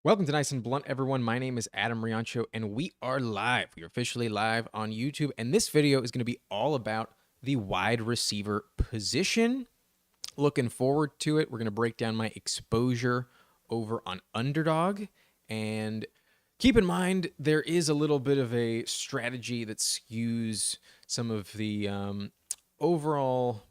Welcome to Nice and Blunt, everyone. My name is Adam Riancho, and we are live. We are officially live on YouTube, and this video is going to be all about the wide receiver position. Looking forward to it. We're going to break down my exposure over on Underdog, and keep in mind there is a little bit of a strategy that skews some of the overall,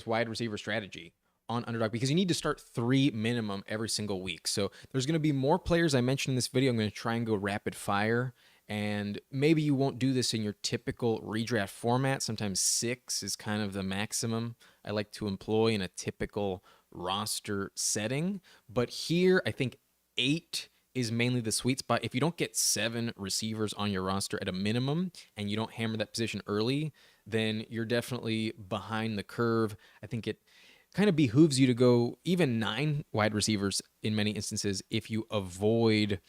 wide receiver strategy on Underdog because you need to start 3 minimum every single week. So there's going to be more players I mentioned in this video. I'm going to try and go rapid fire. And maybe you won't do this in your typical redraft format. Sometimes 6 is kind of the maximum I like to employ in a typical roster setting. But here, I think 8 is mainly the sweet spot. If you don't get 7 receivers on your roster at a minimum and you don't hammer that position early, then you're definitely behind the curve. I think it kind of behooves you to go even 9 wide receivers in many instances if you avoid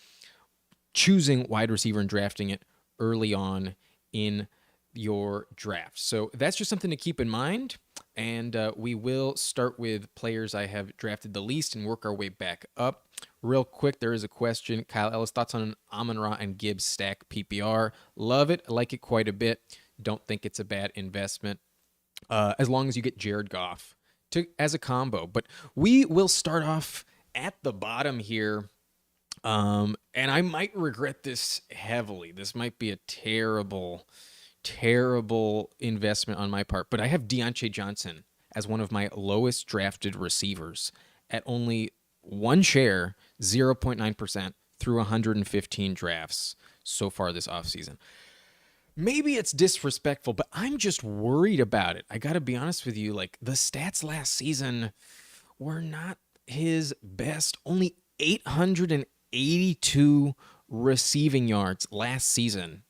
choosing wide receiver and drafting it early on in your draft. So that's just something to keep in mind. And we will start with players I have drafted the least and work our way back up. Real quick, there is a question. Kyle Ellis, thoughts on an Amon-Ra and Gibbs stack PPR? Love it. I like it quite a bit. Don't think it's a bad investment as long as you get Jared Goff as a combo. But we will start off at the bottom here. And I might regret this heavily. This might be a terrible investment on my part. But I have Diontae Johnson as one of my lowest drafted receivers at only 1 share, 0.9% through 115 drafts so far this offseason. Maybe it's disrespectful, but I'm just worried about it. I got to be honest with you. Like, the stats last season were not his best. Only 882 receiving yards last season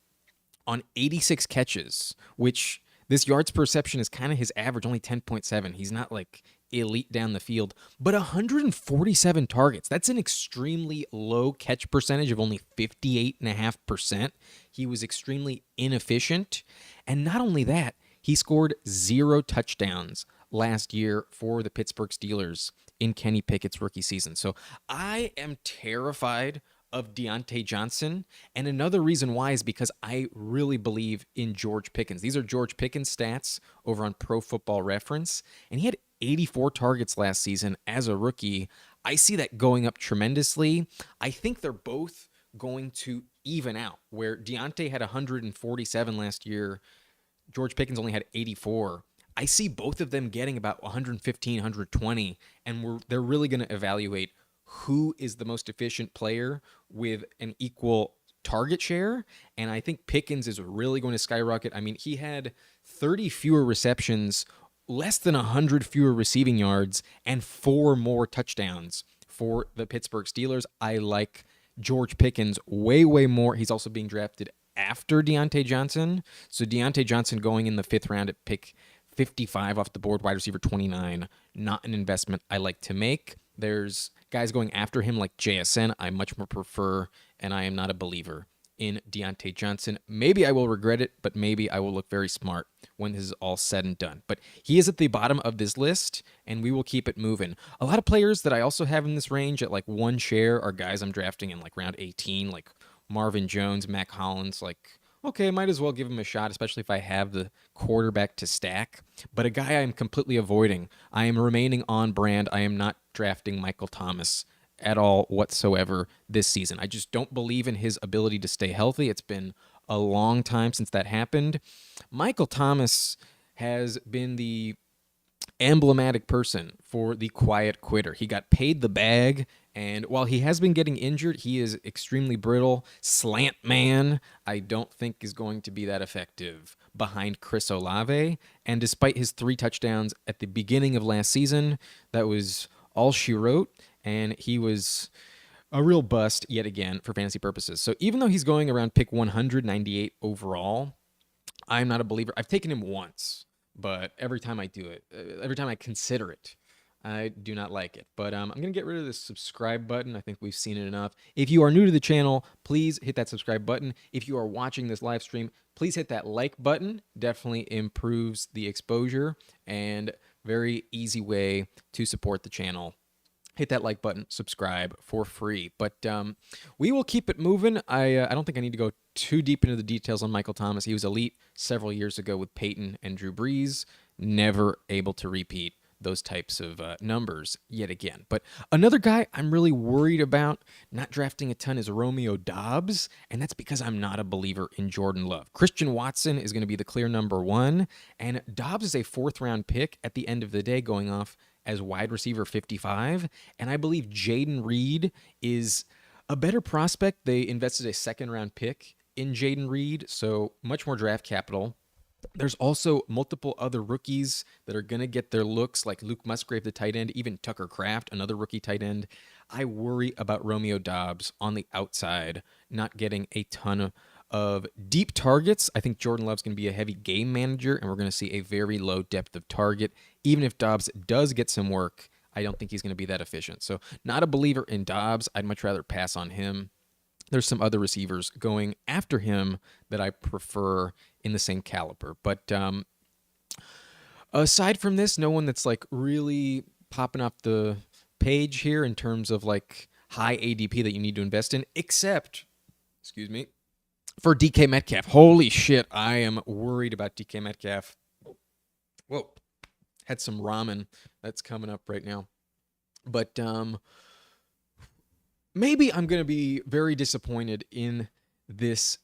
on 86 catches, which this yards per reception is kind of his average, only 10.7. He's not like elite down the field, but 147 targets. That's an extremely low catch percentage of only 58.5%. He was extremely inefficient. And not only that, he scored 0 touchdowns last year for the Pittsburgh Steelers in Kenny Pickett's rookie season. So I am terrified of Diontae Johnson. And another reason why is because I really believe in George Pickens. These are George Pickens stats over on Pro Football Reference. And he had 84 targets last season as a rookie. I see that going up tremendously. I think they're both going to even out, where Diontae had 147 last year. George Pickens only had 84. I see both of them getting about 115, 120, and they're really going to evaluate who is the most efficient player with an equal target share. And I think Pickens is really going to skyrocket. I mean, he had 30 fewer receptions, less than 100 fewer receiving yards, and 4 more touchdowns for the Pittsburgh Steelers. I like George Pickens way more. He's also being drafted after Diontae Johnson. So Diontae Johnson going in the 5th round at pick 55 off the board, wide receiver 29, not an investment I like to make. There's guys going after him like JSN I much more prefer, and I am not a believer in Diontae Johnson. Maybe I will regret it, but maybe I will look very smart when this is all said and done. But he is at the bottom of this list, and we will keep it moving. A lot of players that I also have in this range at like 1 share are guys I'm drafting in like round 18, like Marvin Jones, Mac Hollins, like, okay, might as well give him a shot, especially if I have the quarterback to stack. But a guy I'm completely avoiding. I am remaining on brand. I am not drafting Michael Thomas at all whatsoever this season. I just don't believe in his ability to stay healthy. It's been a long time since that happened. Michael Thomas has been the emblematic person for the quiet quitter. He got paid the bag, and while he has been getting injured, he is extremely brittle. Slant man, I don't think is going to be that effective behind Chris Olave. And despite his 3 touchdowns at the beginning of last season, that was all she wrote, and he was a real bust yet again for fantasy purposes. So even though he's going around pick 198 overall, I'm not a believer. I've taken him once, but every time I do it, every time I consider it, I do not like it. But I'm going to get rid of this subscribe button. I think we've seen it enough. If you are new to the channel, please hit that subscribe button. If you are watching this live stream, please hit that like button. Definitely improves the exposure and very easy way to support the channel hit that like button, subscribe for free. But we will keep it moving. I don't think I need to go too deep into the details on Michael Thomas. He was elite several years ago with Peyton and Drew Brees, never able to repeat those types of numbers yet again. But another guy I'm really worried about not drafting a ton is Romeo Doubs, and that's because I'm not a believer in Jordan Love. Christian Watson is going to be the clear number one, and Doubs is a fourth-round pick at the end of the day, going off as wide receiver 55, and I believe Jayden Reed is a better prospect. They invested a second-round pick in Jayden Reed, so much more draft capital. There's also multiple other rookies that are going to get their looks, like Luke Musgrave, the tight end, even Tucker Kraft, another rookie tight end. I worry about Romeo Doubs on the outside not getting a ton of deep targets. I think Jordan Love's going to be a heavy game manager, and we're going to see a very low depth of target. Even if Doubs does get some work, I don't think he's going to be that efficient. So not a believer in Doubs. I'd much rather pass on him. There's some other receivers going after him that I prefer in the same caliber. But aside from this, no one that's like really popping up the page here in terms of like high ADP that you need to invest in, except, for DK Metcalf. Holy shit, I am worried about DK Metcalf. Whoa, had some ramen that's coming up right now. But maybe I'm going to be very disappointed in this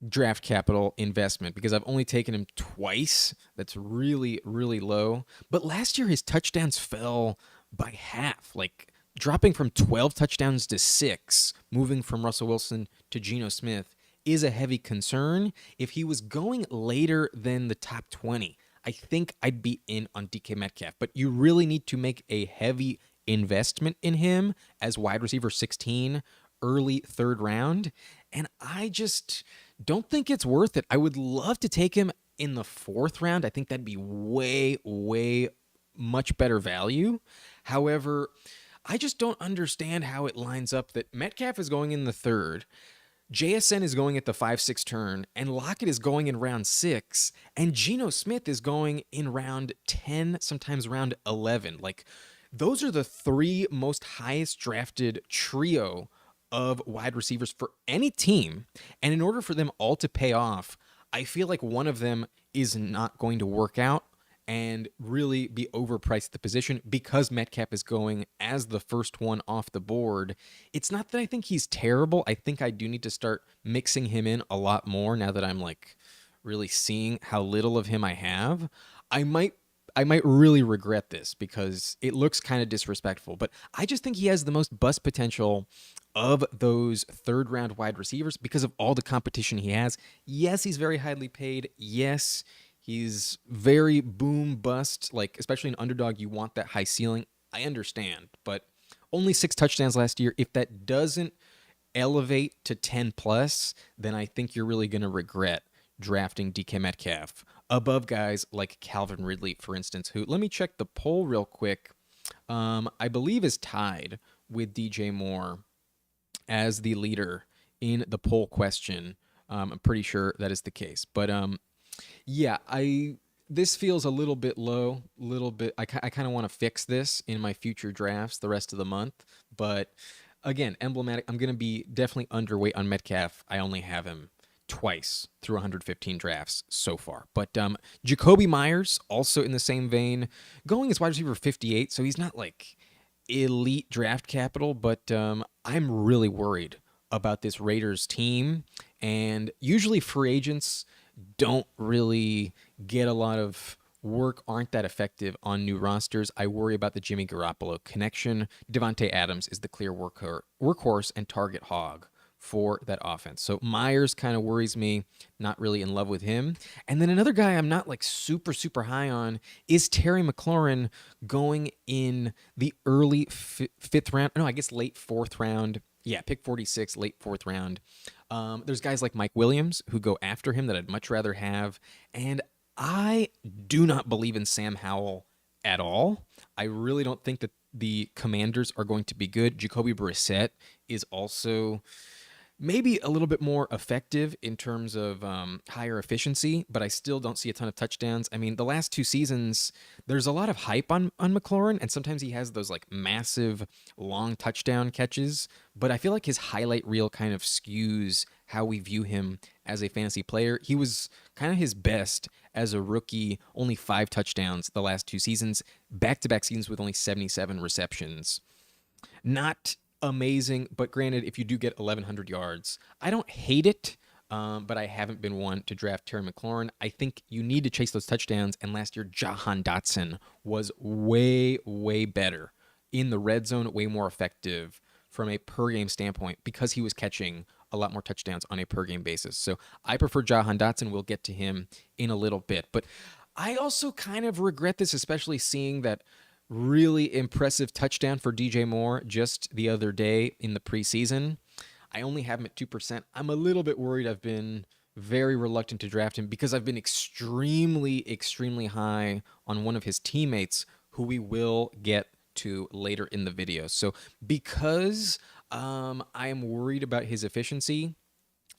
draft capital investment because I've only taken him twice. That's really, really low. But last year, his touchdowns fell by half, like dropping from 12 touchdowns to 6, moving from Russell Wilson to Geno Smith is a heavy concern. If he was going later than the top 20, I think I'd be in on DK Metcalf. But you really need to make a heavy investment in him as wide receiver 16, early third round, and I just don't think it's worth it. I would love to take him in the fourth round. I think that'd be way, way much better value. However, I just don't understand how it lines up that Metcalf is going in the third, JSN is going at the 5-6 turn, and Lockett is going in round 6, and Geno Smith is going in round 10, sometimes round 11. Like, those are the three most highest drafted trio of wide receivers for any team. And in order for them all to pay off, I feel like one of them is not going to work out and really be overpriced at the position because Metcalf is going as the first one off the board. It's not that I think he's terrible. I think I do need to start mixing him in a lot more now that I'm like really seeing how little of him I have. I might really regret this because it looks kind of disrespectful, but I just think he has the most bust potential of those third-round wide receivers because of all the competition he has. Yes, he's very highly paid. Yes, he's very boom bust, like especially an underdog, you want that high ceiling. I understand, but only 6 touchdowns last year. If that doesn't elevate to 10 plus, then I think you're really going to regret drafting DK Metcalf above guys like Calvin Ridley, for instance, who, let me check the poll real quick, I believe is tied with DJ Moore as the leader in the poll question. I'm pretty sure that is the case. But yeah, this feels a little bit low, I kind of want to fix this in my future drafts the rest of the month. But again, emblematic, I'm going to be definitely underweight on Metcalf. I only have him twice through 115 drafts so far. But Jakobi Meyers, also in the same vein, going as wide receiver 58, so he's not like elite draft capital, but I'm really worried about this Raiders team. And usually free agents don't really get a lot of work, aren't that effective on new rosters. I worry about the Jimmy Garoppolo connection. Davante Adams is the clear workhorse and target hog for that offense. So Myers kind of worries me, not really in love with him. And then another guy I'm not like super high on is Terry McLaurin, going in the early fifth round. No, I guess late fourth round. Yeah, pick 46, late fourth round. There's guys like Mike Williams who go after him that I'd much rather have. And I do not believe in Sam Howell at all. I really don't think that the Commanders are going to be good. Jacoby Brissett is also maybe a little bit more effective in terms of higher efficiency, but I still don't see a ton of touchdowns. I mean, the last 2 seasons, there's a lot of hype on McLaurin, and sometimes he has those like massive long touchdown catches, but I feel like his highlight reel kind of skews how we view him as a fantasy player. He was kind of his best as a rookie, only 5 touchdowns the last 2 seasons, back-to-back seasons with only 77 receptions. Not amazing, but granted, if you do get 1,100 yards, I don't hate it, but I haven't been one to draft Terry McLaurin. I think you need to chase those touchdowns, and last year, Jahan Dotson was way, way better in the red zone, way more effective from a per-game standpoint because he was catching a lot more touchdowns on a per-game basis. So I prefer Jahan Dotson. We'll get to him in a little bit. But I also kind of regret this, especially seeing that really impressive touchdown for DJ Moore just the other day in the preseason. I only have him at 2%. I'm a little bit worried. I've been very reluctant to draft him because I've been extremely, extremely high on one of his teammates who we will get to later in the video. So because I am worried about his efficiency,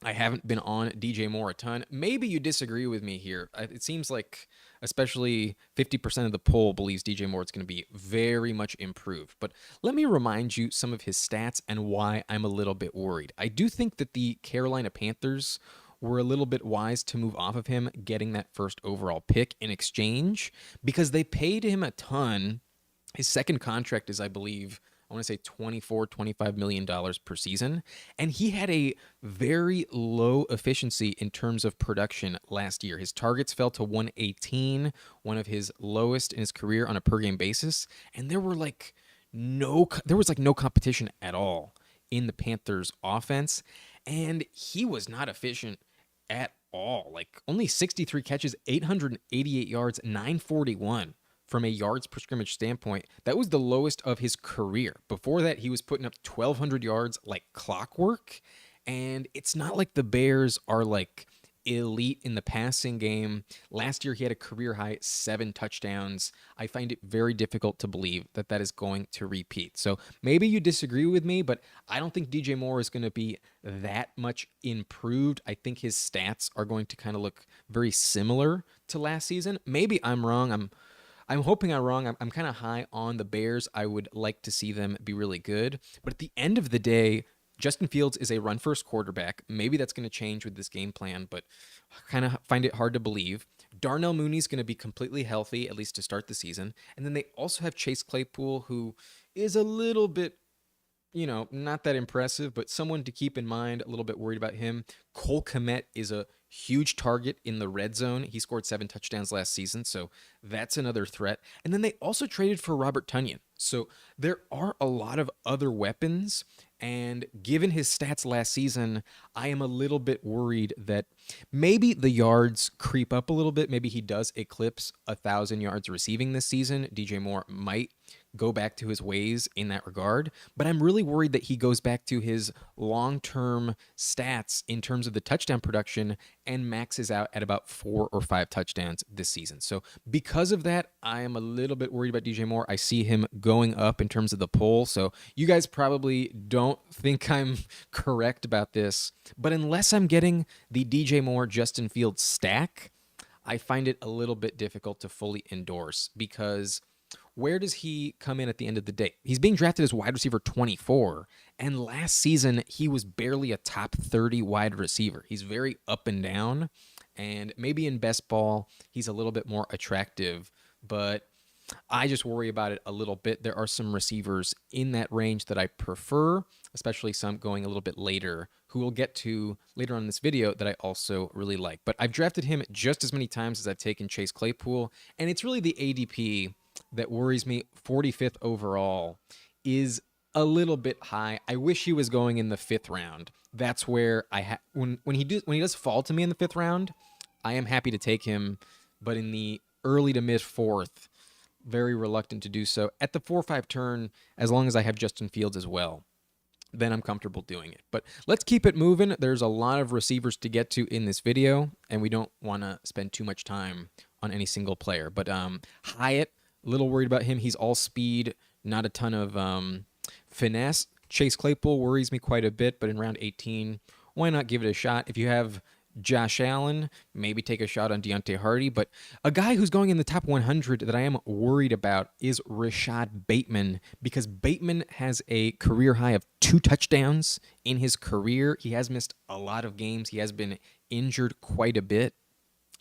I haven't been on DJ Moore a ton. Maybe you disagree with me here. It seems like especially 50% of the poll believes DJ Moore is going to be very much improved. But let me remind you some of his stats and why I'm a little bit worried. I do think that the Carolina Panthers were a little bit wise to move off of him, getting that first overall pick in exchange, because they paid him a ton. His second contract is, I believe, I want to say $24-25 million per season. And he had a very low efficiency in terms of production last year. His targets fell to 118, one of his lowest in his career on a per game basis. And there was no competition at all in the Panthers offense. And he was not efficient at all. Like only 63 catches, 888 yards, 941. From a yards per scrimmage standpoint, that was the lowest of his career. Before that, he was putting up 1,200 yards like clockwork. And it's not like the Bears are like elite in the passing game. Last year, he had a career high 7 touchdowns. I find it very difficult to believe that that is going to repeat. So maybe you disagree with me, but I don't think DJ Moore is going to be that much improved. I think his stats are going to kind of look very similar to last season. Maybe I'm wrong. I'm hoping I'm wrong. I'm kind of high on the Bears. I would like to see them be really good. But at the end of the day, Justin Fields is a run-first quarterback. Maybe that's going to change with this game plan, but I kind of find it hard to believe. Darnell Mooney's going to be completely healthy, at least to start the season. And then they also have Chase Claypool, who is a little bit, not that impressive, but someone to keep in mind, a little bit worried about him. Cole Kmet is a huge target in the red zone. He scored 7 touchdowns last season, so that's another threat. And then they also traded for Robert Tonyan. So there are a lot of other weapons, and given his stats last season, I am a little bit worried that maybe the yards creep up a little bit. Maybe he does eclipse 1,000 yards receiving this season. DJ Moore might go back to his ways in that regard, but I'm really worried that he goes back to his long-term stats in terms of the touchdown production and maxes out at about 4 or 5 touchdowns this season. So because of that, I am a little bit worried about DJ Moore. I see him going up in terms of the poll, so you guys probably don't think I'm correct about this, but unless I'm getting the DJ Moore Justin Fields stack, I find it a little bit difficult to fully endorse, because where does he come in at the end of the day? He's being drafted as wide receiver 24, and last season he was barely a top 30 wide receiver. He's very up and down, and maybe in best ball he's a little bit more attractive, but I just worry about it a little bit. There are some receivers in that range that I prefer, especially some going a little bit later, who we'll get to later on in this video, that I also really like. But I've drafted him just as many times as I've taken Chase Claypool, and it's really the ADP that worries me. 45th overall is a little bit high. I wish he was going in the 5th round. That's where when he does fall to me in the 5th round, I am happy to take him, but in the early to mid 4th, very reluctant to do so. At the 4-5 turn, as long as I have Justin Fields as well, then I'm comfortable doing it. But let's keep it moving. There's a lot of receivers to get to in this video, and we don't want to spend too much time on any single player. But Hyatt, a little worried about him. He's all speed, not a ton of finesse. Chase Claypool worries me quite a bit, but in round 18, why not give it a shot? If you have Josh Allen, maybe take a shot on Deontay Hardy. But a guy who's going in the top 100 that I am worried about is Rashod Bateman, because Bateman has a career high of 2 touchdowns in his career. He has missed a lot of games. He has been injured quite a bit.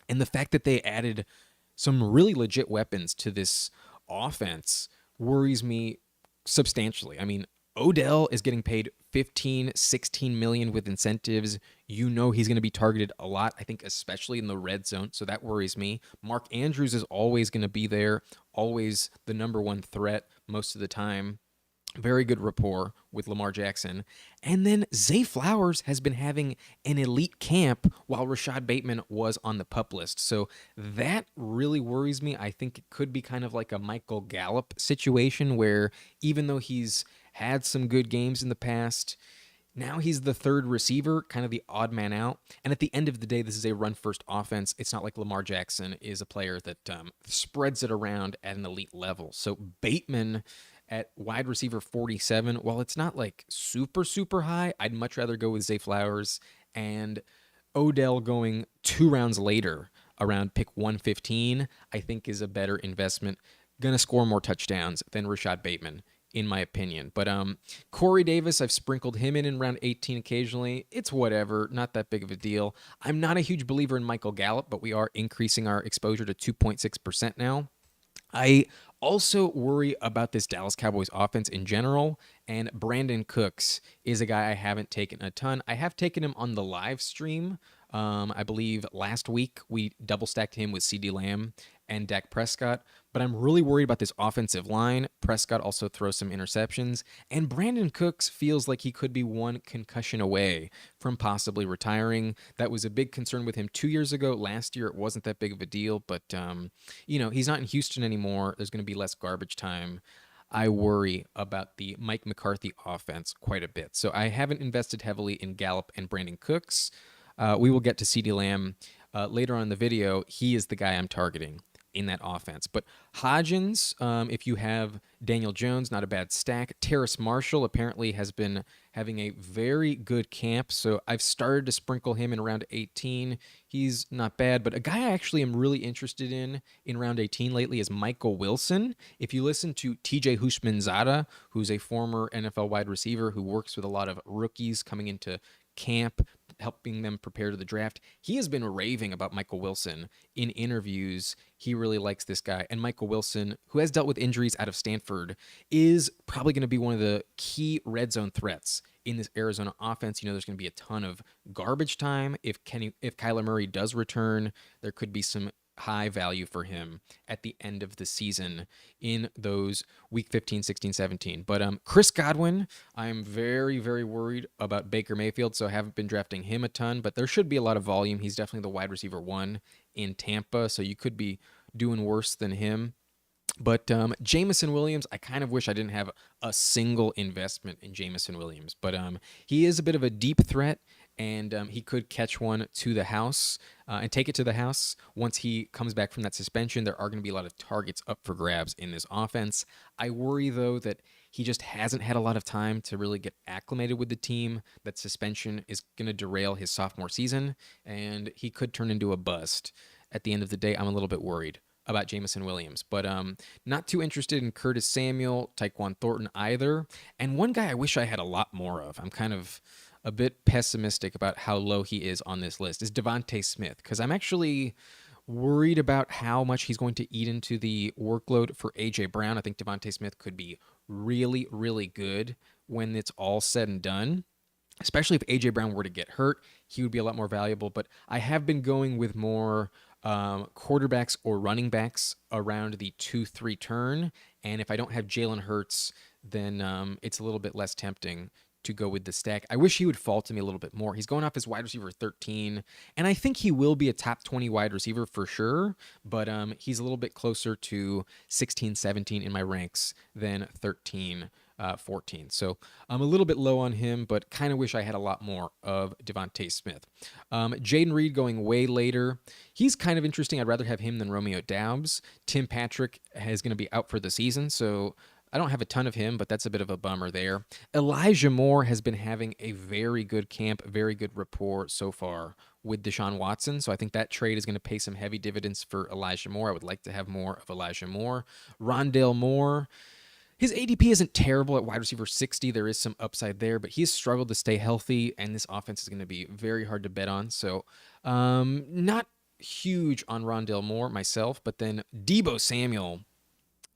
And the fact that they added some really legit weapons to this offense worries me substantially. I mean, Odell is getting paid 15, 16 million with incentives. You know he's going to be targeted a lot, I think, especially in the red zone. So that worries me. Mark Andrews is always going to be there, always the number one threat most of the time. Very good rapport with Lamar Jackson. And then Zay Flowers has been having an elite camp while Rashod Bateman was on the PUP list. So that really worries me. I think it could be kind of like a Michael Gallup situation where even though he's had some good games in the past, now he's the third receiver, kind of the odd man out. And at the end of the day, this is a run-first offense. It's not like Lamar Jackson is a player that spreads it around at an elite level. So Bateman at wide receiver 47, while it's not like super, super high, I'd much rather go with Zay Flowers, and Odell going 2 rounds later around pick 115, I think is a better investment. Going to score more touchdowns than Rashod Bateman, in my opinion. But Corey Davis, I've sprinkled him in round 18 occasionally. It's whatever, not that big of a deal. I'm not a huge believer in Michael Gallup, but we are increasing our exposure to 2.6% now. I also worry about this Dallas Cowboys offense in general, and Brandon Cooks is a guy I haven't taken a ton. I have taken him on the live stream. I believe last week we double stacked him with CeeDee Lamb and Dak Prescott, but I'm really worried about this offensive line. Prescott also throws some interceptions, and Brandon Cooks feels like he could be one concussion away from possibly retiring. That was a big concern with him 2 years ago. Last year, it wasn't that big of a deal, but, he's not in Houston anymore. There's going to be less garbage time. I worry about the Mike McCarthy offense quite a bit. So I haven't invested heavily in Gallup and Brandon Cooks. We will get to CeeDee Lamb later on in the video. He is the guy I'm targeting in that offense. But Hodgins, if you have Daniel Jones, not a bad stack. Terrace Marshall apparently has been having a very good camp, so I've started to sprinkle him in round 18. He's not bad, but a guy I actually am really interested in round 18 lately is Michael Wilson. If you listen to TJ Houshmandzadeh, who's a former NFL wide receiver who works with a lot of rookies coming into camp, helping them prepare to the draft, he has been raving about Michael Wilson in interviews. He really likes this guy. And Michael Wilson, who has dealt with injuries out of Stanford, is probably going to be one of the key red zone threats in this Arizona offense. There's going to be a ton of garbage time. If Kyler Murray does return, there could be some high value for him at the end of the season in those week 15, 16, 17. But Chris Godwin, I'm very, very worried about Baker Mayfield, so I haven't been drafting him a ton, but there should be a lot of volume. He's definitely the wide receiver 1 in Tampa, so you could be doing worse than him. But Jameson Williams, I kind of wish I didn't have a single investment in Jameson Williams, but he is a bit of a deep threat, and he could catch one to the house and take it to the house. Once he comes back from that suspension, there are going to be a lot of targets up for grabs in this offense. I worry, though, that he just hasn't had a lot of time to really get acclimated with the team. That suspension is going to derail his sophomore season, and he could turn into a bust. At the end of the day, I'm a little bit worried about Jameson Williams, but not too interested in Curtis Samuel, Tyquan Thornton either. And one guy I wish I had a lot more of, I'm kind of a bit pessimistic about how low he is on this list, is DeVonta Smith, because I'm actually worried about how much he's going to eat into the workload for A.J. Brown. I think DeVonta Smith could be really, really good when it's all said and done. Especially if A.J. Brown were to get hurt, he would be a lot more valuable. But I have been going with more quarterbacks or running backs around the 2-3 turn. And if I don't have Jalen Hurts, then it's a little bit less tempting to go with the stack. I wish he would fall to me a little bit more. He's going off as wide receiver 13, and I think he will be a top 20 wide receiver for sure, but he's a little bit closer to 16, 17 in my ranks than 13, 14. So I'm a little bit low on him, but kind of wish I had a lot more of DeVonta Smith. Jayden Reed going way later. He's kind of interesting. I'd rather have him than Romeo Doubs. Tim Patrick is going to be out for the season, so I don't have a ton of him, but that's a bit of a bummer there. Elijah Moore has been having a very good camp, very good rapport so far with Deshaun Watson. So I think that trade is going to pay some heavy dividends for Elijah Moore. I would like to have more of Elijah Moore. Rondale Moore, his ADP isn't terrible at wide receiver 60. There is some upside there, but he's struggled to stay healthy, and this offense is going to be very hard to bet on. So not huge on Rondale Moore myself, but then Deebo Samuel,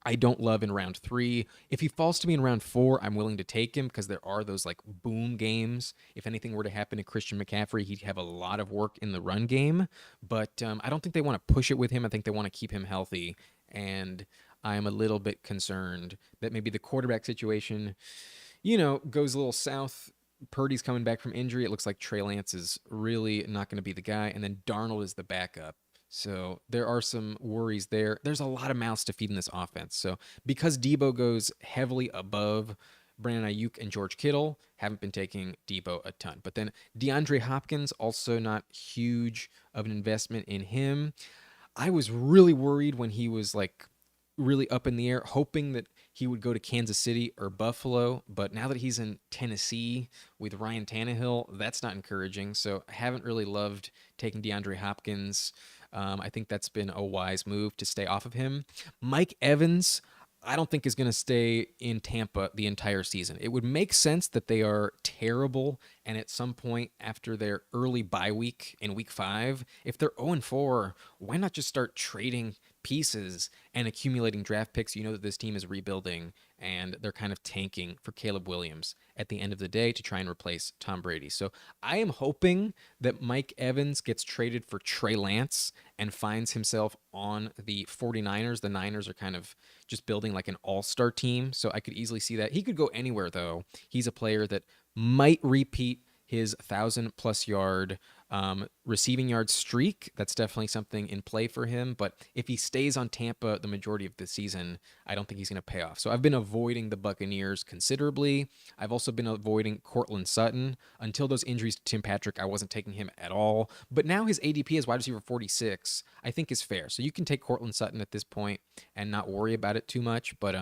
I don't love in round 3. If he falls to me in round 4, I'm willing to take him because there are those like boom games. If anything were to happen to Christian McCaffrey, he'd have a lot of work in the run game. But I don't think they want to push it with him. I think they want to keep him healthy. And I am a little bit concerned that maybe the quarterback situation, goes a little south. Purdy's coming back from injury. It looks like Trey Lance is really not going to be the guy. And then Darnold is the backup. So there are some worries there. There's a lot of mouths to feed in this offense. So because Deebo goes heavily above Brandon Ayuk and George Kittle, haven't been taking Deebo a ton. But then DeAndre Hopkins, also not huge of an investment in him. I was really worried when he was like really up in the air, hoping that he would go to Kansas City or Buffalo. But now that he's in Tennessee with Ryan Tannehill, that's not encouraging. So I haven't really loved taking DeAndre Hopkins. I think that's been a wise move to stay off of him. Mike Evans, I don't think is going to stay in Tampa the entire season. It would make sense that they are terrible, and at some point after their early bye week in week 5, if they're 0-4, why not just start trading pieces and accumulating draft picks? You know that this team is rebuilding, and they're kind of tanking for Caleb Williams at the end of the day to try and replace Tom Brady. So I am hoping that Mike Evans gets traded for Trey Lance and finds himself on the 49ers. The Niners are kind of just building like an all-star team, so I could easily see that. He could go anywhere, though. He's a player that might repeat his 1,000-plus yard receiving yard streak. That's definitely something in play for him. But if he stays on Tampa the majority of the season, I don't think he's going to pay off. So I've been avoiding the Buccaneers considerably. I've also been avoiding Courtland Sutton. Until those injuries to Tim Patrick, I wasn't taking him at all. But now his ADP as wide receiver 46, I think is fair. So you can take Courtland Sutton at this point and not worry about it too much. But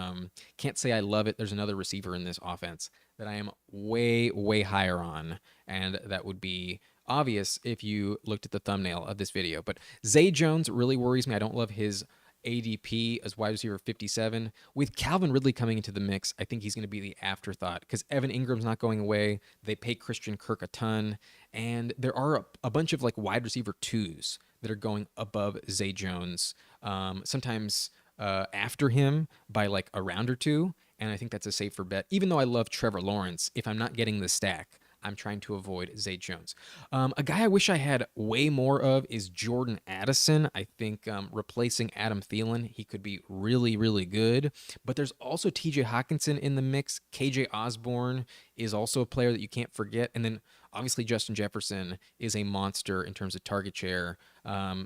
can't say I love it. There's another receiver in this offense that I am way, way higher on, and that would be obvious if you looked at the thumbnail of this video. But Zay Jones really worries me. I don't love his ADP as wide receiver 57. With Calvin Ridley coming into the mix, I think he's going to be the afterthought because Evan Ingram's not going away. They pay Christian Kirk a ton, and there are a bunch of like wide receiver 2s that are going above Zay Jones, sometimes after him by like a round or 2. And I think that's a safer bet. Even though I love Trevor Lawrence, if I'm not getting the stack, I'm trying to avoid Zay Jones. A guy I wish I had way more of is Jordan Addison. I think replacing Adam Thielen, he could be really, really good. But there's also TJ Hawkinson in the mix. KJ Osborne is also a player that you can't forget. And then obviously Justin Jefferson is a monster in terms of target share.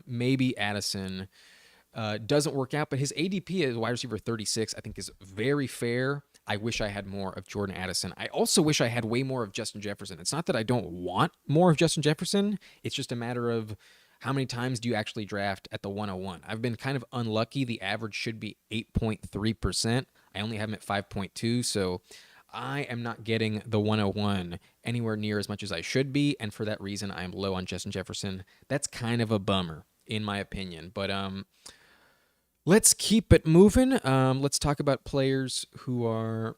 Maybe Addison doesn't work out, but his ADP as wide receiver 36, I think, is very fair. I wish I had more of Jordan Addison. I also wish I had way more of Justin Jefferson. It's not that I don't want more of Justin Jefferson. It's just a matter of how many times do you actually draft at the 101. I've been kind of unlucky. The average should be 8.3%. I only have him at 5.2, so I am not getting the 101 anywhere near as much as I should be, and for that reason, I am low on Justin Jefferson. That's kind of a bummer, in my opinion. But let's keep it moving. Let's talk about players who are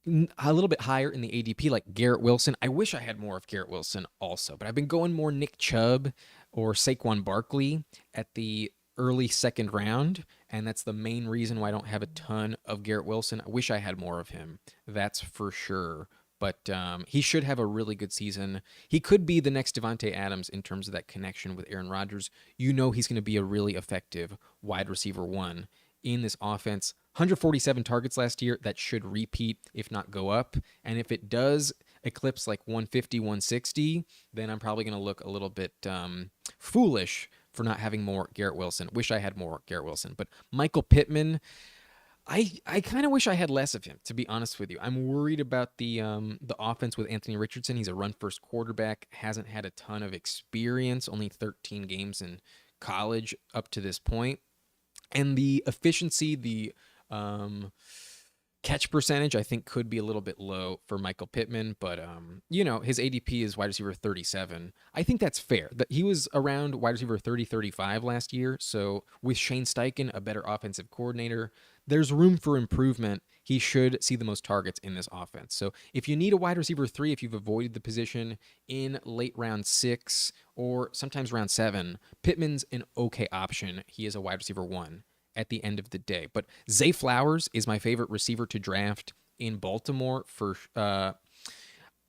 a little bit higher in the ADP, like Garrett Wilson. I wish I had more of Garrett Wilson also, but I've been going more Nick Chubb or Saquon Barkley at the early second round, and that's the main reason why I don't have a ton of Garrett Wilson. I wish I had more of him, that's for sure. But he should have a really good season. He could be the next Davante Adams in terms of that connection with Aaron Rodgers. You know he's going to be a really effective wide receiver 1 in this offense. 147 targets last year. That should repeat, if not go up. And if it does eclipse like 150, 160, then I'm probably going to look a little bit foolish for not having more Garrett Wilson. Wish I had more Garrett Wilson. But Michael Pittman, I kind of wish I had less of him, to be honest with you. I'm worried about the offense with Anthony Richardson. He's a run-first quarterback, hasn't had a ton of experience, only 13 games in college up to this point. And the efficiency, the Catch percentage, I think, could be a little bit low for Michael Pittman, but his ADP is wide receiver 37. I think that's fair. That he was around wide receiver 30, 35 last year. So with Shane Steichen, a better offensive coordinator, there's room for improvement. He should see the most targets in this offense. So if you need a wide receiver 3, if you've avoided the position in late round 6 or sometimes round 7, Pittman's an okay option. He is a wide receiver 1 at the end of the day. But Zay Flowers is my favorite receiver to draft in Baltimore for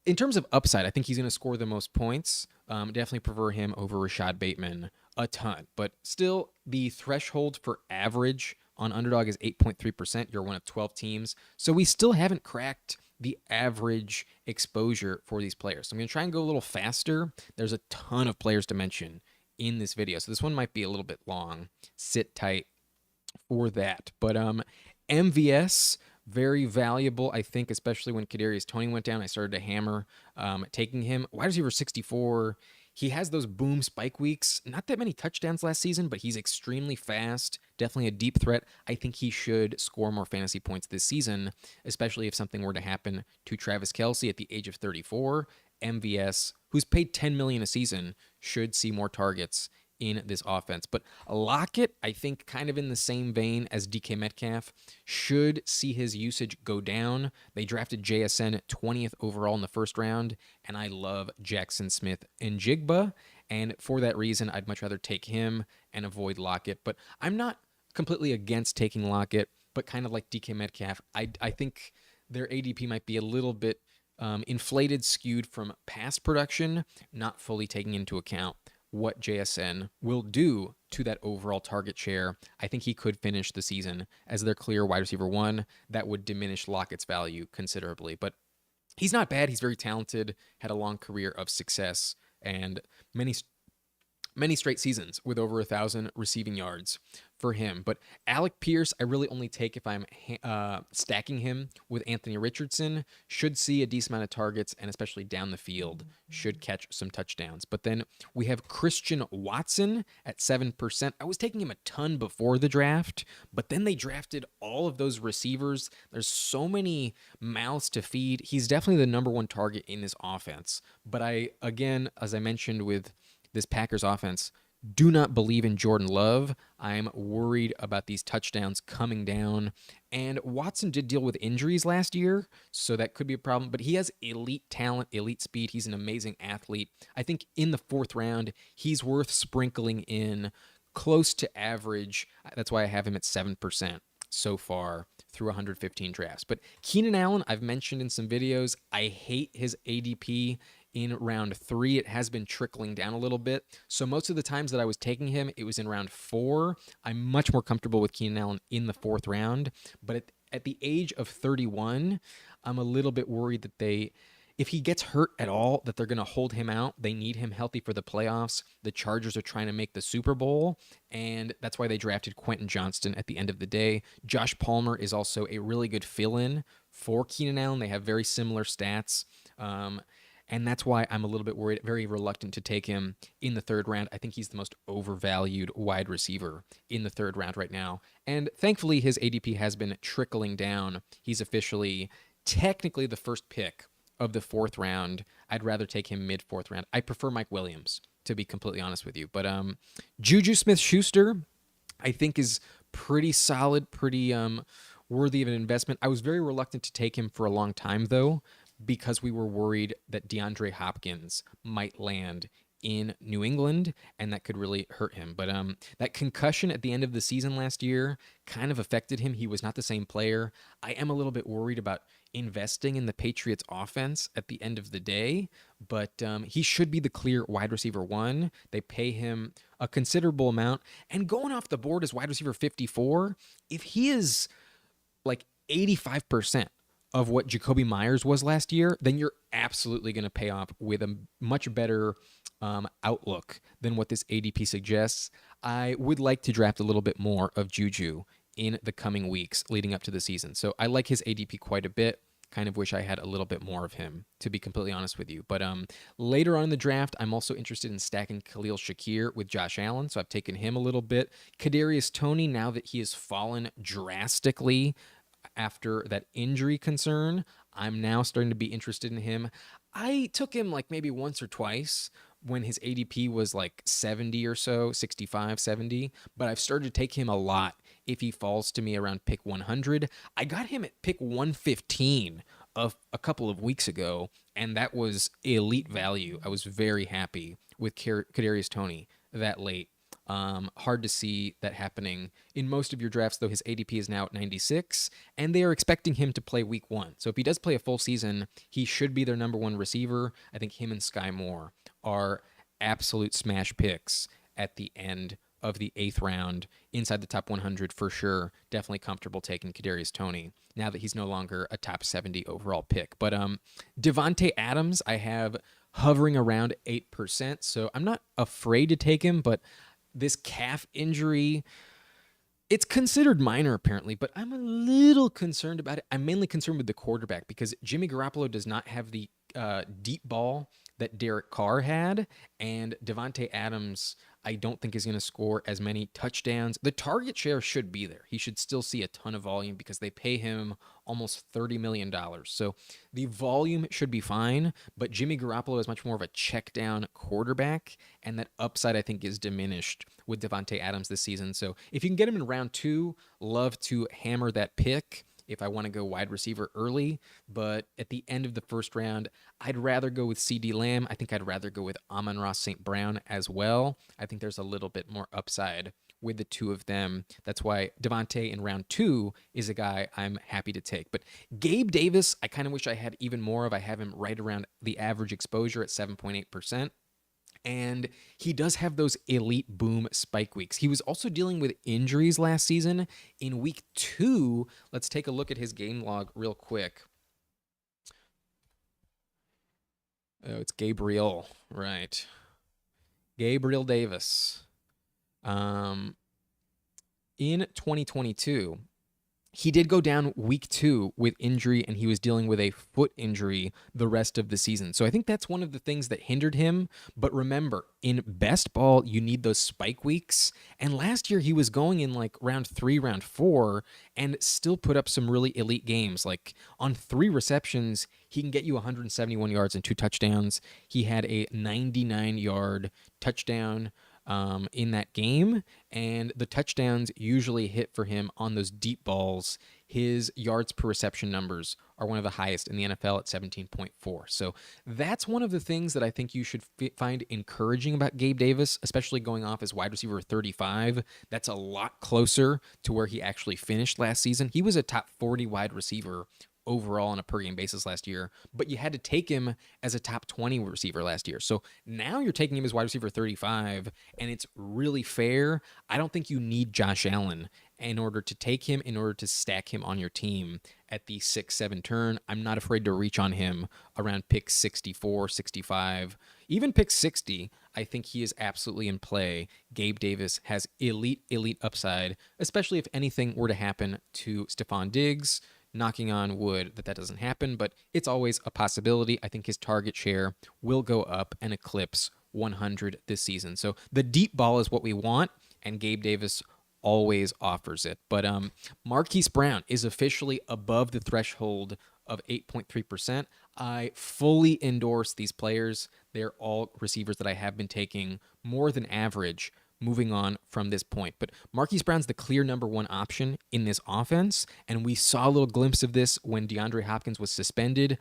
in terms of upside. I think he's going to score the most points. Definitely prefer him over Rashod Bateman a ton. But still, the threshold for average on Underdog is 8.3%. You're one of 12 teams. So we still haven't cracked the average exposure for these players. So I'm going to try and go a little faster. There's a ton of players to mention in this video. So this one might be a little bit long. Sit tight for that. But MVS, very valuable, I think, especially when Kadarius Toney went down. I started to hammer taking him. Wide receiver 64. He has those boom spike weeks. Not that many touchdowns last season, but he's extremely fast. Definitely a deep threat. I think he should score more fantasy points this season, especially if something were to happen to Travis Kelce at the age of 34. MVS, who's paid $10 million a season, should see more targets in this offense. But Lockett, I think, kind of in the same vein as DK Metcalf, should see his usage go down. They drafted JSN 20th overall in the first round, and I love Jackson Smith and Jigba, and for that reason, I'd much rather take him and avoid Lockett. But I'm not completely against taking Lockett, but kind of like DK Metcalf, I think their ADP might be a little bit inflated, skewed from past production, not fully taking into account what JSN will do to that overall target share. I think he could finish the season as their clear wide receiver 1. That would diminish Lockett's value considerably. But he's not bad. He's very talented, had a long career of success, and many straight seasons with over 1,000 receiving yards for him. But Alec Pierce, I really only take if I'm stacking him with Anthony Richardson. Should see a decent amount of targets, and especially down the field, should catch some touchdowns. But then we have Christian Watson at 7%. I was taking him a ton before the draft, but then they drafted all of those receivers. There's so many mouths to feed. He's definitely the number 1 target in this offense. But I, again, as I mentioned with this Packers offense, do not believe in Jordan Love. I'm worried about these touchdowns coming down. And Watson did deal with injuries last year, so that could be a problem. But he has elite talent, elite speed. He's an amazing athlete. I think in the 4th round, he's worth sprinkling in close to average. That's why I have him at 7% so far through 115 drafts. But Keenan Allen, I've mentioned in some videos, I hate his ADP in round 3. It has been trickling down a little bit. So most of the times that I was taking him, it was in round 4. I'm much more comfortable with Keenan Allen in the 4th round. But at the age of 31, I'm a little bit worried that if he gets hurt at all, that they're going to hold him out. They need him healthy for the playoffs. The Chargers are trying to make the Super Bowl, and that's why they drafted Quentin Johnston at the end of the day. Josh Palmer is also a really good fill-in for Keenan Allen. They have very similar stats. And that's why I'm a little bit worried, very reluctant to take him in the 3rd round. I think he's the most overvalued wide receiver in the 3rd round right now. And thankfully, his ADP has been trickling down. He's officially technically the first pick of the 4th round. I'd rather take him mid-4th round. I prefer Mike Williams, to be completely honest with you. But JuJu Smith-Schuster, I think, is pretty solid, pretty worthy of an investment. I was very reluctant to take him for a long time, though, because we were worried that DeAndre Hopkins might land in New England, and that could really hurt him. But that concussion at the end of the season last year kind of affected him. He was not the same player. I am a little bit worried about investing in the Patriots offense at the end of the day, but he should be the clear wide receiver 1. They pay him a considerable amount, and going off the board as wide receiver 54, if he is like 85% of what Jakobi Meyers was last year, then you're absolutely going to pay off with a much better outlook than what this ADP suggests. I would like to draft a little bit more of JuJu in the coming weeks leading up to the season. So I like his ADP quite a bit. Kind of wish I had a little bit more of him, to be completely honest with you. But later on in the draft, I'm also interested in stacking Khalil Shakir with Josh Allen, so I've taken him a little bit. Kadarius Toney, now that he has fallen drastically after that injury concern. I'm now starting to be interested in him. I took him like maybe once or twice when his ADP was like 70 or so, 65, 70, but I've started to take him a lot if he falls to me around pick 100. I got him at pick 115 of a couple of weeks ago, and that was elite value. I was very happy with Kadarius Toney that late. Hard to see that happening in most of your drafts, though. His ADP is now at 96, and they are expecting him to play week 1. So if he does play a full season, he should be their number 1 receiver. I think him and Skyy Moore are absolute smash picks at the end of the 8th round, inside the top 100 for sure. Definitely comfortable taking Kadarius Toney now that he's no longer a top 70 overall pick. But Davante Adams, I have hovering around 8%, so I'm not afraid to take him, but this calf injury, it's considered minor apparently, but I'm a little concerned about it. I'm mainly concerned with the quarterback because Jimmy Garoppolo does not have the deep ball that Derek Carr had, and Davante Adams, I don't think is going to score as many touchdowns. The target share should be there. He should still see a ton of volume because they pay him almost $30 million. So the volume should be fine, but Jimmy Garoppolo is much more of a check down quarterback, and that upside I think is diminished with Davante Adams this season. So if you can get him in round 2, love to hammer that pick if I want to go wide receiver early. But at the end of the first round, I'd rather go with CeeDee Lamb. I think I'd rather go with Amon-Ra St. Brown as well. I think there's a little bit more upside with the two of them. That's why Davante in round 2 is a guy I'm happy to take. But Gabe Davis, I kind of wish I had even more of. I have him right around the average exposure at 7.8%. And he does have those elite boom spike weeks. He was also dealing with injuries last season. In week 2, let's take a look at his game log real quick. Oh, it's Gabriel, right. Gabriel Davis. In 2022, he did go down week 2 with injury, and he was dealing with a foot injury the rest of the season. So I think that's one of the things that hindered him. But remember, in best ball, you need those spike weeks. And last year, he was going in like round 3, round 4, and still put up some really elite games. Like on 3 receptions, he can get you 171 yards and 2 touchdowns. He had a 99-yard touchdown in that game, and the touchdowns usually hit for him on those deep balls. His yards per reception numbers are one of the highest in the NFL at 17.4. So that's one of the things that I think you should find encouraging about Gabe Davis, especially going off as wide receiver 35. That's a lot closer to where he actually finished last season. He was a top 40 wide receiver overall on a per game basis last year, but you had to take him as a top 20 receiver last year. So now you're taking him as wide receiver 35, and it's really fair. I don't think you need Josh Allen in order to take him, in order to stack him on your team at the 6-7 turn. I'm not afraid to reach on him around pick 64, 65, even pick 60. I think he is absolutely in play. Gabe Davis has elite upside, especially if anything were to happen to Stephon Diggs. Knocking on wood that doesn't happen, but it's always a possibility. I think his target share will go up and eclipse 100 this season. So the deep ball is what we want, and Gabe Davis always offers it. But Marquise Brown is officially above the threshold of 8.3%. I fully endorse these players. They're all receivers that I have been taking more than average moving on from this point. But Marquise Brown's the clear number 1 option in this offense, and we saw a little glimpse of this when DeAndre Hopkins was suspended.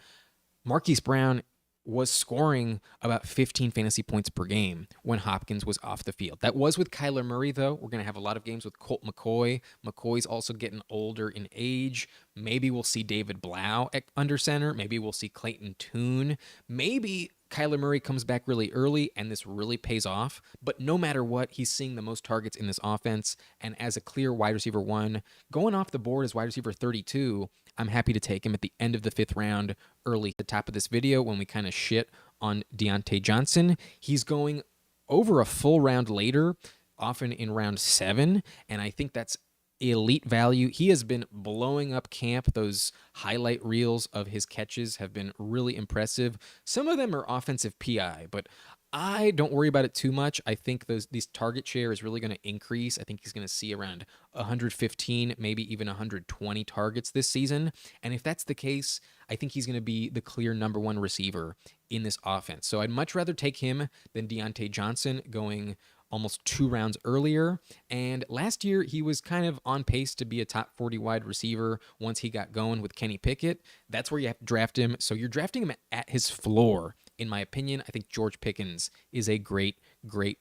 Marquise Brown was scoring about 15 fantasy points per game when Hopkins was off the field. That was with Kyler Murray, though. We're going to have a lot of games with Colt McCoy. McCoy's also getting older in age. Maybe we'll see David Blau at under center. Maybe we'll see Clayton Tune. Maybe Kyler Murray comes back really early and this really pays off. But no matter what, he's seeing the most targets in this offense. And as a clear wide receiver 1, going off the board as wide receiver 32, I'm happy to take him at the end of the 5th round, early at the top of this video when we kind of shit on Diontae Johnson. He's going over a full round later, often in round 7, and I think that's elite value. He has been blowing up camp. Those highlight reels of his catches have been really impressive. Some of them are offensive PI, but I don't worry about it too much. I think these target share is really going to increase. I think he's going to see around 115, maybe even 120 targets this season. And if that's the case, I think he's going to be the clear number one receiver in this offense. So I'd much rather take him than Diontae Johnson going almost 2 rounds earlier. And last year, he was kind of on pace to be a top 40 wide receiver once he got going with Kenny Pickett. That's where you have to draft him. So you're drafting him at his floor. In my opinion, I think George Pickens is a great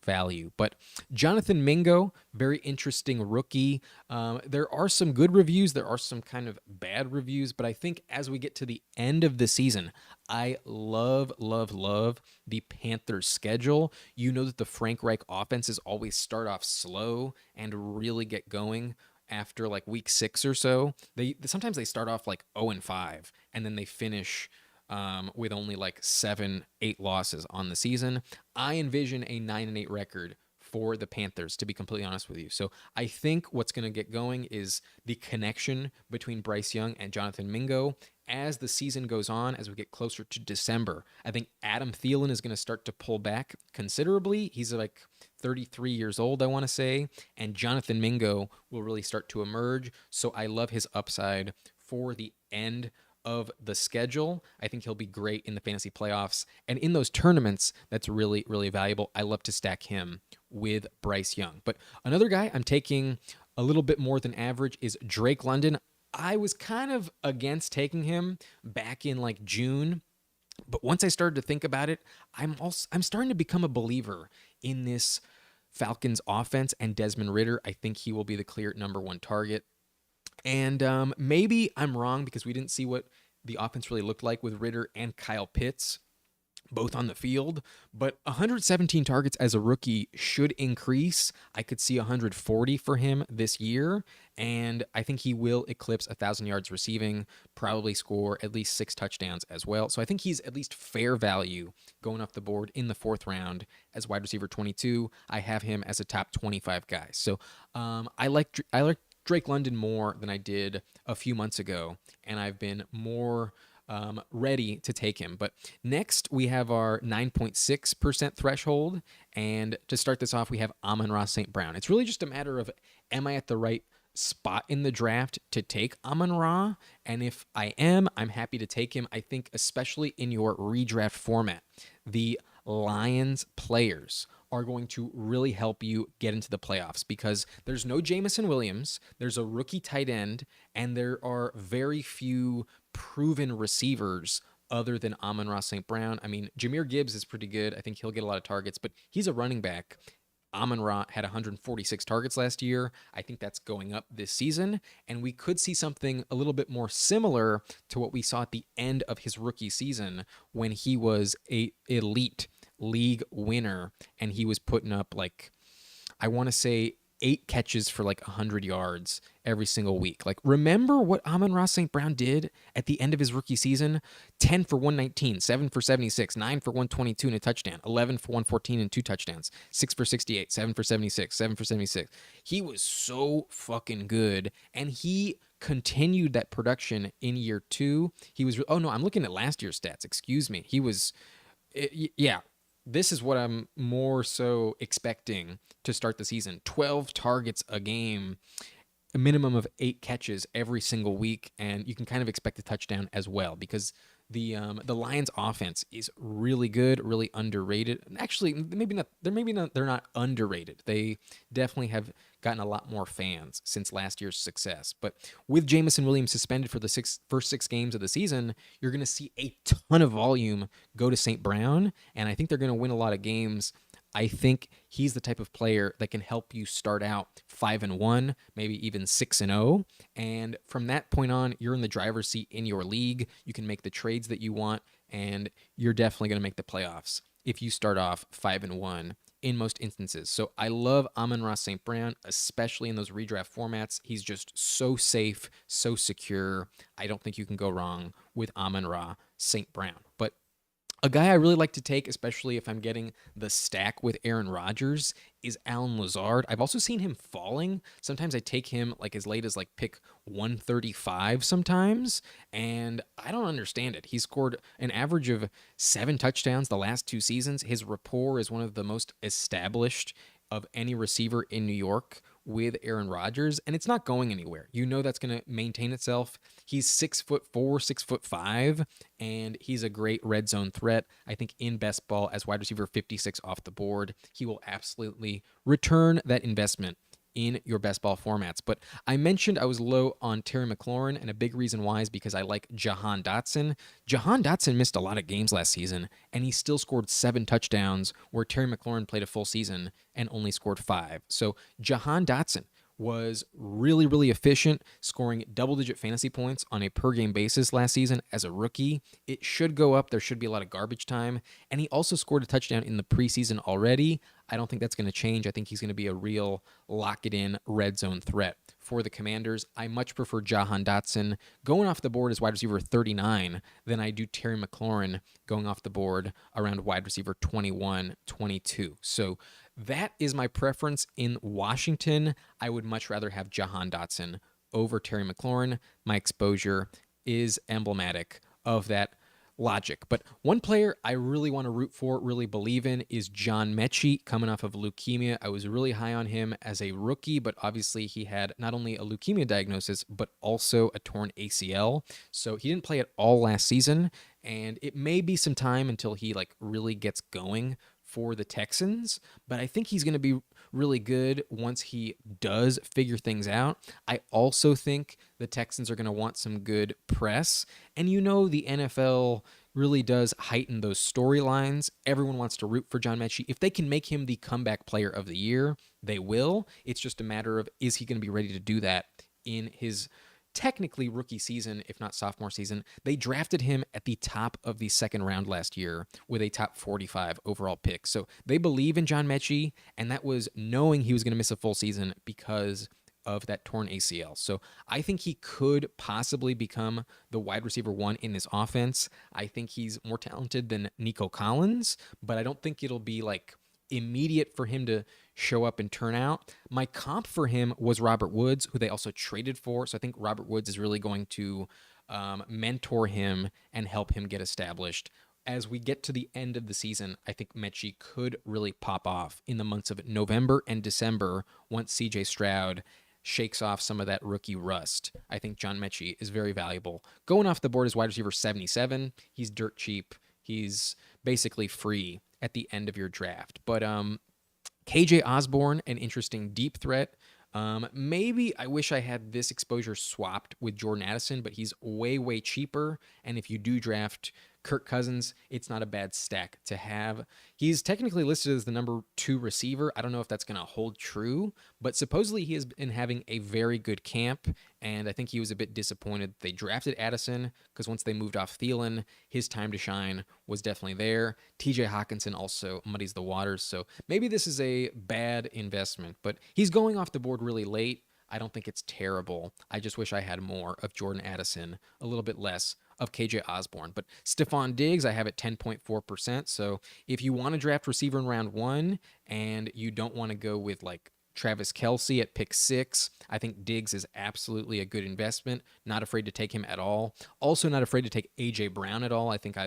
value. But Jonathan Mingo, very interesting rookie. There are some good reviews. There are some kind of bad reviews. But I think as we get to the end of the season, I love the Panthers' schedule. You know that the Frank Reich offenses always start off slow and really get going after like week 6 or so. Sometimes they start off like 0-5 and then they finish with only like 7-8 losses on the season. I envision a 9-8 record for the Panthers, to be completely honest with you. So I think what's going to get going is the connection between Bryce Young and Jonathan Mingo. As the season goes on, as we get closer to December, I think Adam Thielen is going to start to pull back considerably. He's like 33 years old, I want to say, and Jonathan Mingo will really start to emerge. So I love his upside for the end of the schedule. I think he'll be great in the fantasy playoffs. And in those tournaments, that's really valuable. I love to stack him with Bryce Young. But another guy I'm taking a little bit more than average is Drake London. I was kind of against taking him back in like June, but once I started to think about it, I'm starting to become a believer in this Falcons offense and Desmond Ridder. I think he will be the clear number one target. And maybe I'm wrong because we didn't see what the offense really looked like with Ridder and Kyle Pitts both on the field, but 117 targets as a rookie should increase. I could see 140 for him this year, and I think he will eclipse 1,000 yards receiving, probably score at least 6 touchdowns as well. So I think he's at least fair value going off the board in the 4th round as wide receiver 22. I have him as a top 25 guy. So I like Drake London more than I did a few months ago, and I've been more ready to take him. But next, we have our 9.6% threshold, and to start this off, we have Amon-Ra St. Brown. It's really just a matter of, am I at the right spot in the draft to take Amon-Ra? And if I am, I'm happy to take him. I think especially in your redraft format, the Lions players are going to really help you get into the playoffs because there's no Jameson Williams, there's a rookie tight end, and there are very few proven receivers other than Amon-Ra St. Brown. I mean, Jahmyr Gibbs is pretty good. I think he'll get a lot of targets, but he's a running back. Amon-Ra had 146 targets last year. I think that's going up this season, and we could see something a little bit more similar to what we saw at the end of his rookie season when he was an elite league winner, and he was putting up like, I want to say 8 catches for like 100 yards every single week. Like, remember what Amon-Ra St. Brown did at the end of his rookie season? 10 for 119, 7 for 76, 9 for 122 and a touchdown, 11 for 114 and 2 touchdowns, 6 for 68, 7 for 76, 7 for 76. He was so fucking good, and he continued that production in year 2. He was, oh no, I'm looking at last year's stats. Excuse me. He was, yeah. This is what I'm more so expecting to start the season. 12 targets a game, a minimum of 8 catches every single week, and you can kind of expect a touchdown as well because the Lions offense is really good, really underrated. Actually, they're not underrated. They definitely have gotten a lot more fans since last year's success. But with Jameson Williams suspended for the first 6 games of the season, you're going to see a ton of volume go to St. Brown, and I think they're going to win a lot of games. I think he's the type of player that can help you start out 5-1, maybe even 6-0. And from that point on, you're in the driver's seat in your league. You can make the trades that you want, and you're definitely going to make the playoffs if you start off 5-1 in most instances. So I love Amon-Ra St. Brown, especially in those redraft formats. He's just so safe, so secure. I don't think you can go wrong with Amon-Ra St. Brown. But A guy I really like to take, especially if I'm getting the stack with Aaron Rodgers, is Allan Lazard. I've also seen him falling. Sometimes I take him like as late as like pick 135 sometimes, and I don't understand it. He scored an average of 7 touchdowns the last 2 seasons. His rapport is one of the most established of any receiver in New York with Aaron Rodgers, and it's not going anywhere. You know that's going to maintain itself. He's 6'4", 6'5", and he's a great red zone threat. I think in best ball as wide receiver 56 off the board, he will absolutely return that investment in your best ball formats. But I mentioned I was low on Terry McLaurin, and a big reason why is because I like Jahan Dotson. Jahan Dotson missed a lot of games last season, and he still scored 7 touchdowns, where Terry McLaurin played a full season and only scored 5. So Jahan Dotson was really, really efficient, scoring double-digit fantasy points on a per-game basis last season as a rookie. It should go up. There should be a lot of garbage time. And he also scored a touchdown in the preseason already. I don't think that's going to change. I think he's going to be a real lock-it-in red zone threat for the Commanders. I much prefer Jahan Dotson going off the board as wide receiver 39 than I do Terry McLaurin going off the board around wide receiver 21, 22. So that is my preference in Washington. I would much rather have Jahan Dotson over Terry McLaurin. My exposure is emblematic of that logic. But one player I really want to root for, really believe in, is John Mechie, coming off of leukemia. I was really high on him as a rookie, but obviously he had not only a leukemia diagnosis, but also a torn ACL. So he didn't play at all last season, and it may be some time until he really gets going for the Texans, but I think he's going to be really good once he does figure things out. I also think the Texans are going to want some good press, and the NFL really does heighten those storylines. Everyone wants to root for John Mechie. If they can make him the comeback player of the year, they will. It's just a matter of, is he going to be ready to do that in his technically rookie season, if not sophomore season. They drafted him at the top of the second round last year with a top 45 overall pick. So they believe in John Mechie, and that was knowing he was going to miss a full season because of that torn ACL. So I think he could possibly become the wide receiver 1 in this offense. I think he's more talented than Nico Collins, but I don't think it'll be immediate for him to show up and turn out. My comp for him was Robert Woods, who they also traded for. So I think Robert Woods is really going to mentor him and help him get established. As we get to the end of the season, I think Mechie could really pop off in the months of November and December once CJ Stroud shakes off some of that rookie rust. I think John Mechie is very valuable. Going off the board as wide receiver 77, he's dirt cheap. He's basically free at the end of your draft. But KJ Osborne, an interesting deep threat. Maybe I wish I had this exposure swapped with Jordan Addison, but he's way, way cheaper. And if you do draft Kirk Cousins, it's not a bad stack to have. He's technically listed as the number 2 receiver. I don't know if that's going to hold true, but supposedly he has been having a very good camp, and I think he was a bit disappointed they drafted Addison because once they moved off Thielen, his time to shine was definitely there. TJ Hawkinson also muddies the waters, so maybe this is a bad investment, but he's going off the board really late. I don't think it's terrible. I just wish I had more of Jordan Addison, a little bit less of KJ Osborne. But Stephon Diggs, I have at 10.4%. So if you want to draft receiver in round 1 and you don't want to go with Travis Kelce at pick 6, I think Diggs is absolutely a good investment. Not afraid to take him at all. Also not afraid to take A.J. Brown at all. I think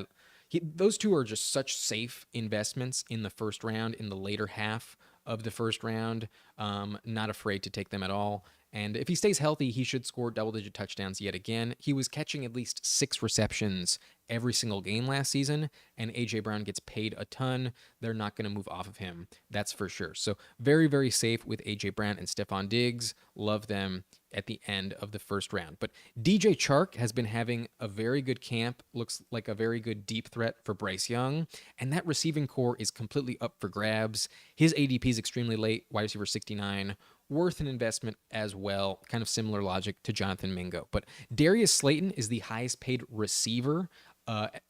those two are just such safe investments in the first round, in the later half of the first round. Not afraid to take them at all. And if he stays healthy, he should score double-digit touchdowns yet again. He was catching at least 6 receptions every single game last season, and A.J. Brown gets paid a ton. They're not going to move off of him, that's for sure. So very, very safe with A.J. Brown and Stephon Diggs. Love them at the end of the first round. But DJ Chark has been having a very good camp, looks like a very good deep threat for Bryce Young, and that receiving core is completely up for grabs. His ADP is extremely late, wide receiver 69, worth an investment as well. Kind of similar logic to Jonathan Mingo. But Darius Slayton is the highest paid receiver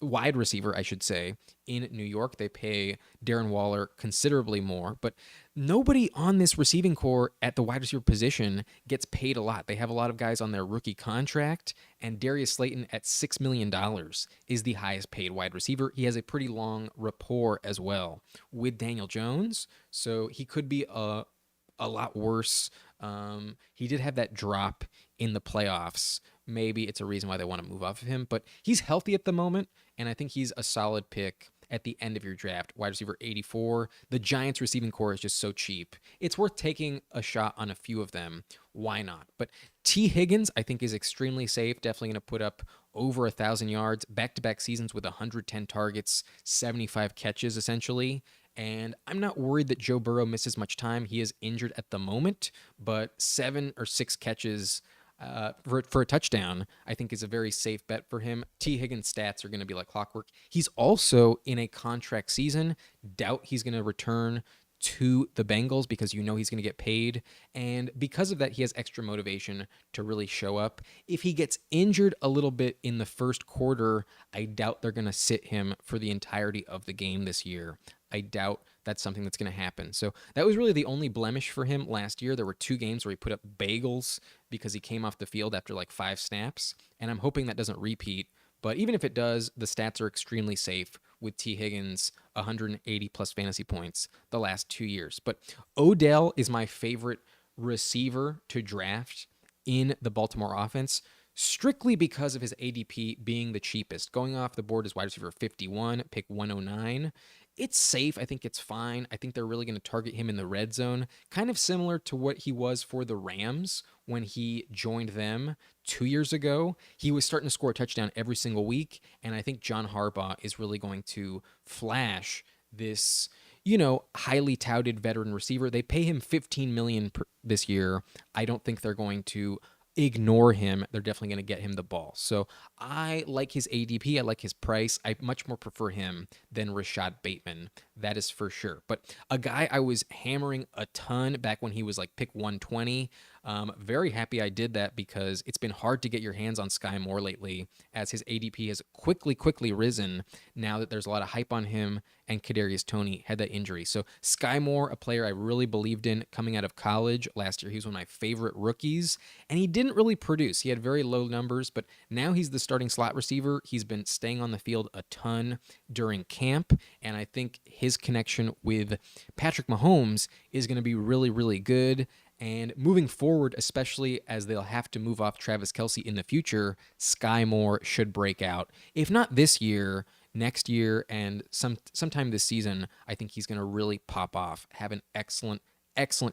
wide receiver, I should say, in New York. They pay Darren Waller considerably more, but nobody on this receiving core at the wide receiver position gets paid a lot. They have a lot of guys on their rookie contract, and Darius Slayton at $6 million is the highest paid wide receiver. He has a pretty long rapport as well with Daniel Jones, so he could be a lot worse. He did have that drop in the playoffs. Maybe it's a reason why they want to move off of him, but he's healthy at the moment, and I think he's a solid pick at the end of your draft. Wide receiver 84. The Giants receiving core is just so cheap. It's worth taking a shot on a few of them. Why not? But T. Higgins, I think, is extremely safe. Definitely going to put up over 1,000 yards, back-to-back seasons with 110 targets, 75 catches, essentially. And I'm not worried that Joe Burrow misses much time. He is injured at the moment, but 7 or 6 catches for a touchdown, I think, is a very safe bet for him. T. Higgins' stats are going to be like clockwork. He's also in a contract season. Doubt he's going to return to the Bengals because he's going to get paid. And because of that, he has extra motivation to really show up. If he gets injured a little bit in the first quarter, I doubt they're going to sit him for the entirety of the game this year. I doubt that's something that's going to happen. So that was really the only blemish for him last year. There were 2 games where he put up bagels because he came off the field after like 5 snaps, and I'm hoping that doesn't repeat. But even if it does, the stats are extremely safe with T. Higgins, 180 plus fantasy points the last 2 years. But Odell is my favorite receiver to draft in the Baltimore offense, strictly because of his ADP being the cheapest. Going off the board is wide receiver 51, pick 109. It's safe. I think it's fine. I think they're really going to target him in the red zone, kind of similar to what he was for the Rams when he joined them 2 years ago. He was starting to score a touchdown every single week, and I think John Harbaugh is really going to flash this, highly touted veteran receiver. They pay him $15 million this year. I don't think they're going to ignore him. They're definitely going to get him the ball. So I like his ADP. I like his price. I much more prefer him than Rashod Bateman. That is for sure. But a guy I was hammering a ton back when he was like pick 120. Very happy I did that because it's been hard to get your hands on Skyy Moore lately, as his ADP has quickly risen now that there's a lot of hype on him and Kadarius Toney had that injury. So Skyy Moore, a player I really believed in coming out of college last year. He was one of my favorite rookies, and he didn't really produce. He had very low numbers, but now he's the starting slot receiver. He's been staying on the field a ton during camp, and I think his connection with Patrick Mahomes is going to be really good. And moving forward, especially as they'll have to move off Travis Kelce in the future, Skyy Moore should break out. If not this year, next year, and sometime this season, I think he's going to really pop off, have an excellent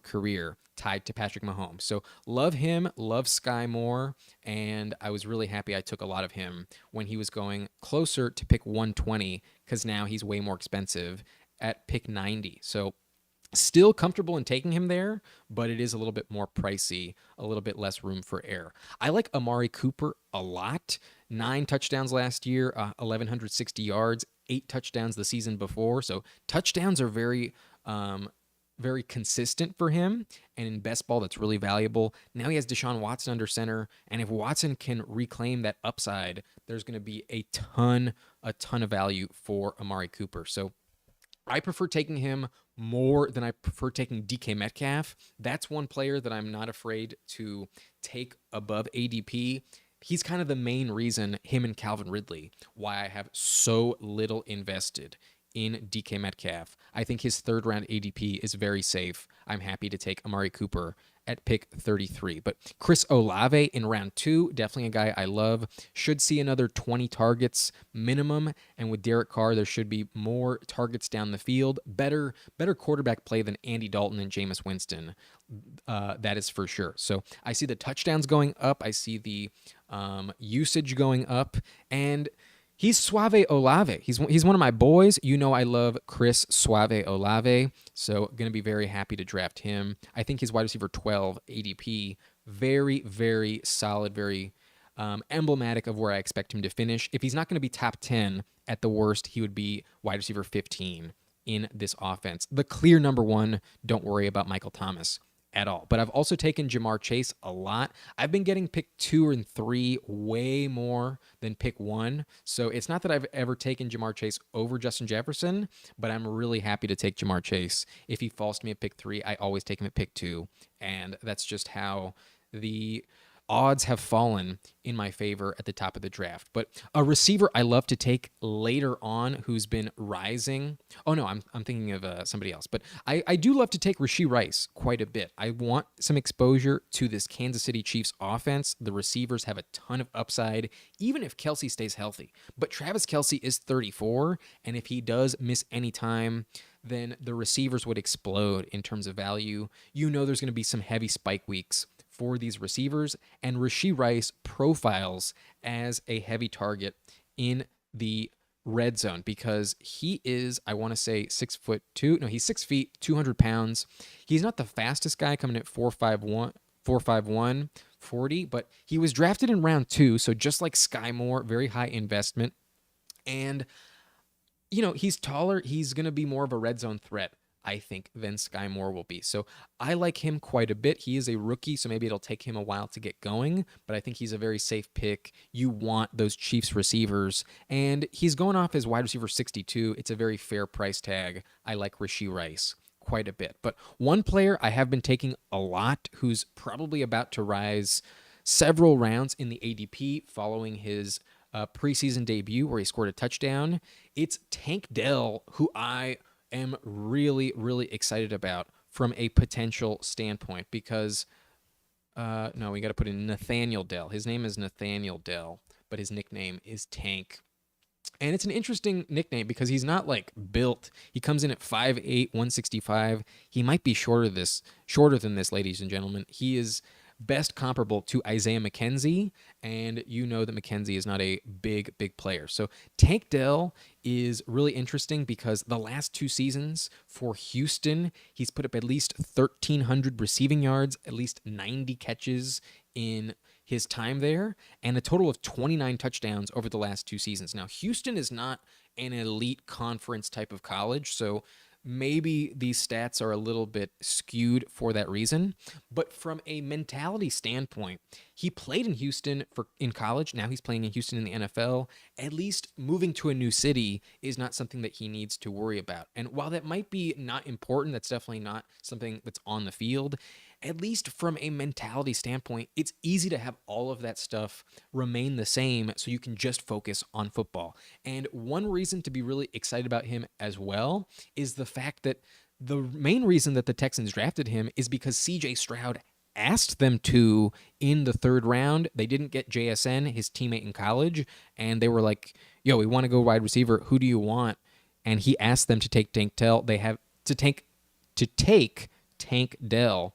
career tied to Patrick Mahomes. So love him, love Skyy Moore, and I was really happy I took a lot of him when he was going closer to pick 120, because now he's way more expensive at pick 90. So still comfortable in taking him there, but it is a little bit more pricey, a little bit less room for error. I like Amari Cooper a lot. 9 touchdowns last year, 1,160 yards, 8 touchdowns the season before. So touchdowns are very consistent for him, and in best ball, that's really valuable. Now he has Deshaun Watson under center, and if Watson can reclaim that upside, there's going to be a ton of value for Amari Cooper. So I prefer taking him more than I prefer taking DK Metcalf. That's one player that I'm not afraid to take above ADP. He's kind of the main reason, him and Calvin Ridley, why I have so little invested in DK Metcalf. I think his 3rd round ADP is very safe. I'm happy to take Amari Cooper at pick 33. But Chris Olave in round 2, definitely a guy I love. Should see another 20 targets minimum. And with Derek Carr, there should be more targets down the field. Better quarterback play than Andy Dalton and Jameis Winston. That is for sure. So I see the touchdowns going up. I see the usage going up. And he's Suave Olave. He's one of my boys. I love Chris Suave Olave, so going to be very happy to draft him. I think his wide receiver 12 ADP, very solid, very emblematic of where I expect him to finish. If he's not going to be top 10, at the worst, he would be wide receiver 15 in this offense. The clear number 1, don't worry about Michael Thomas. at all. But I've also taken JaMarr Chase a lot. I've been getting pick 2 and 3 way more than pick 1. So it's not that I've ever taken JaMarr Chase over Justin Jefferson, but I'm really happy to take JaMarr Chase. If he falls to me at pick 3, I always take him at pick 2. And that's just how the odds have fallen in my favor at the top of the draft. But a receiver I love to take later on who's been rising. Oh, no, I'm thinking of somebody else. But I do love to take Rashee Rice quite a bit. I want some exposure to this Kansas City Chiefs offense. The receivers have a ton of upside, even if Kelce stays healthy. But Travis Kelce is 34, and if he does miss any time, then the receivers would explode in terms of value. You know there's going to be some heavy spike weeks for these receivers, and Rashee Rice profiles as a heavy target in the red zone because he is, I want to say 6'2". No, he's 6 feet, 200 pounds. He's not the fastest guy coming at 4.51, 40, but he was drafted in round 2. So just like Skyy Moore, very high investment. And, he's taller. He's going to be more of a red zone threat, I think, than Skyy Moore will be. So I like him quite a bit. He is a rookie, so maybe it'll take him a while to get going, but I think he's a very safe pick. You want those Chiefs receivers, and he's going off as wide receiver 62. It's a very fair price tag. I like Rashee Rice quite a bit. But one player I have been taking a lot who's probably about to rise several rounds in the ADP following his preseason debut where he scored a touchdown. It's Tank Dell, who I am really, really excited about from a potential standpoint because, no, we got to put in Nathaniel Dell. His name is Nathaniel Dell, but his nickname is Tank. And it's an interesting nickname because he's not built. He comes in at 5'8", 165. He might be shorter than this, ladies and gentlemen. He is best comparable to Isaiah McKenzie, and you know that McKenzie is not a big player. So Tank Dell is really interesting because the last 2 seasons for Houston, he's put up at least 1,300 receiving yards, at least 90 catches in his time there, and a total of 29 touchdowns over the last 2 seasons. Now, Houston is not an elite conference type of college, so maybe these stats are a little bit skewed for that reason. But from a mentality standpoint, he played in Houston in college. Now he's playing in Houston in the NFL. At least moving to a new city is not something that he needs to worry about. And while that might be not important, that's definitely not something that's on the field. At least from a mentality standpoint, it's easy to have all of that stuff remain the same so you can just focus on football. And one reason to be really excited about him as well is the fact that the main reason that the Texans drafted him is because C.J. Stroud asked them to in the 3rd round. They didn't get JSN, his teammate in college, and they were like, yo, we want to go wide receiver. Who do you want? And he asked them to take Tank Dell. They have to take Tank Dell,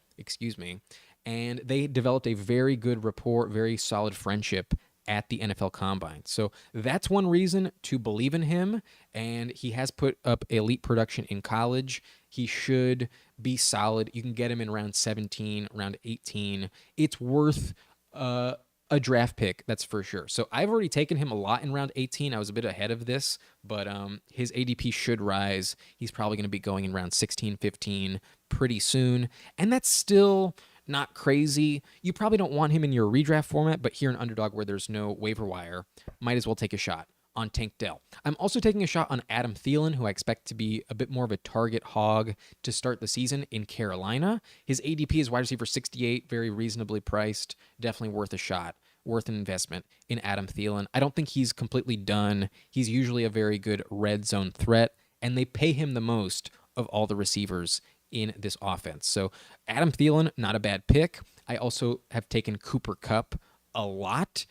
and they developed a very good rapport, very solid friendship at the NFL Combine. So that's one reason to believe in him, and he has put up elite production in college. He should be solid. You can get him in round 17, round 18. It's worth a draft pick, that's for sure. So I've already taken him a lot in round 18. I was a bit ahead of this, but his ADP should rise. He's probably going to be going in round 16, 15 pretty soon, and that's still not crazy. You probably don't want him in your redraft format, but here in Underdog where there's no waiver wire, might as well take a shot on Tank Dell. I'm also taking a shot on Adam Thielen, who I expect to be a bit more of a target hog to start the season in Carolina. His ADP is wide receiver 68, very reasonably priced, definitely worth a shot, worth an investment in Adam Thielen. I don't think he's completely done. He's usually a very good red zone threat, and they pay him the most of all the receivers in this offense. So Adam Thielen, not a bad pick. I also have taken Cooper Kupp a lot.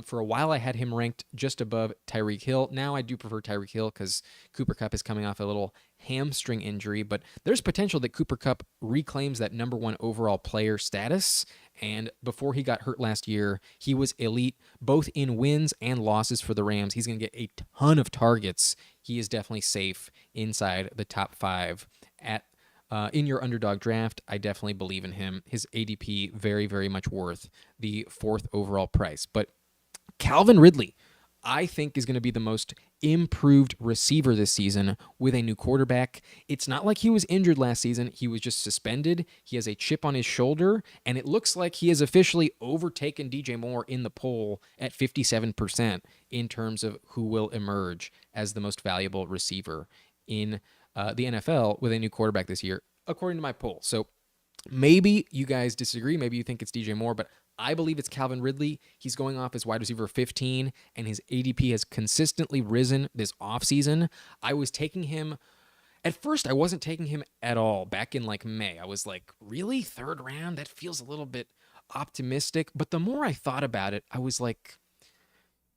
For a while, I had him ranked just above Tyreek Hill. Now I do prefer Tyreek Hill because Cooper Kupp is coming off a little hamstring injury, but there's potential that Cooper Kupp reclaims that number 1 overall player status. And before he got hurt last year, he was elite both in wins and losses for the Rams. He's going to get a ton of targets. He is definitely safe inside the top 5 in your Underdog draft. I definitely believe in him. His ADP, very, very much worth the 4th overall price. But Calvin Ridley, I think is going to be the most improved receiver this season with a new quarterback. It's not like he was injured last season. He was just suspended. He has a chip on his shoulder, and it looks like he has officially overtaken DJ Moore in the poll at 57% in terms of who will emerge as the most valuable receiver in the NFL with a new quarterback this year, according to my poll. So maybe you guys disagree. Maybe you think it's DJ Moore, but I believe it's Calvin Ridley. He's going off as wide receiver 15, and his ADP has consistently risen this offseason. I was taking him. At first, I wasn't taking him at all back in like May. I was like, really? Third round? That feels a little bit optimistic. But the more I thought about it, I was like,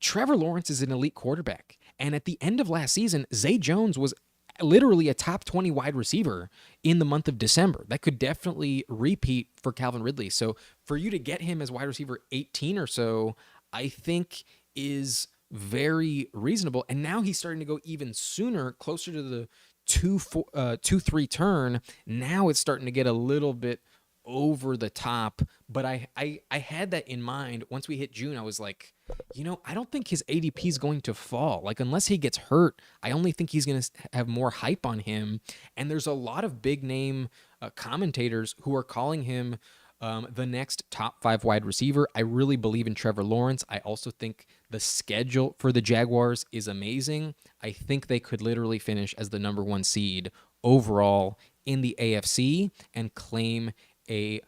Trevor Lawrence is an elite quarterback. And at the end of last season, Zay Jones was literally a top 20 wide receiver in the month of December. That could definitely repeat for Calvin Ridley. So for you to get him as wide receiver 18 or so, I think is very reasonable. And now he's starting to go even sooner, closer to the 2-3 turn. Now it's starting to get a little bit over the top, but I had that in mind. Once we hit June, I was like, I don't think his ADP is going to fall. Like, unless he gets hurt, I only think he's going to have more hype on him. And there's a lot of big name commentators who are calling him the next top 5 wide receiver. I really believe in Trevor Lawrence. I also think the schedule for the Jaguars is amazing. I think they could literally finish as the number 1 seed overall in the AFC and claim a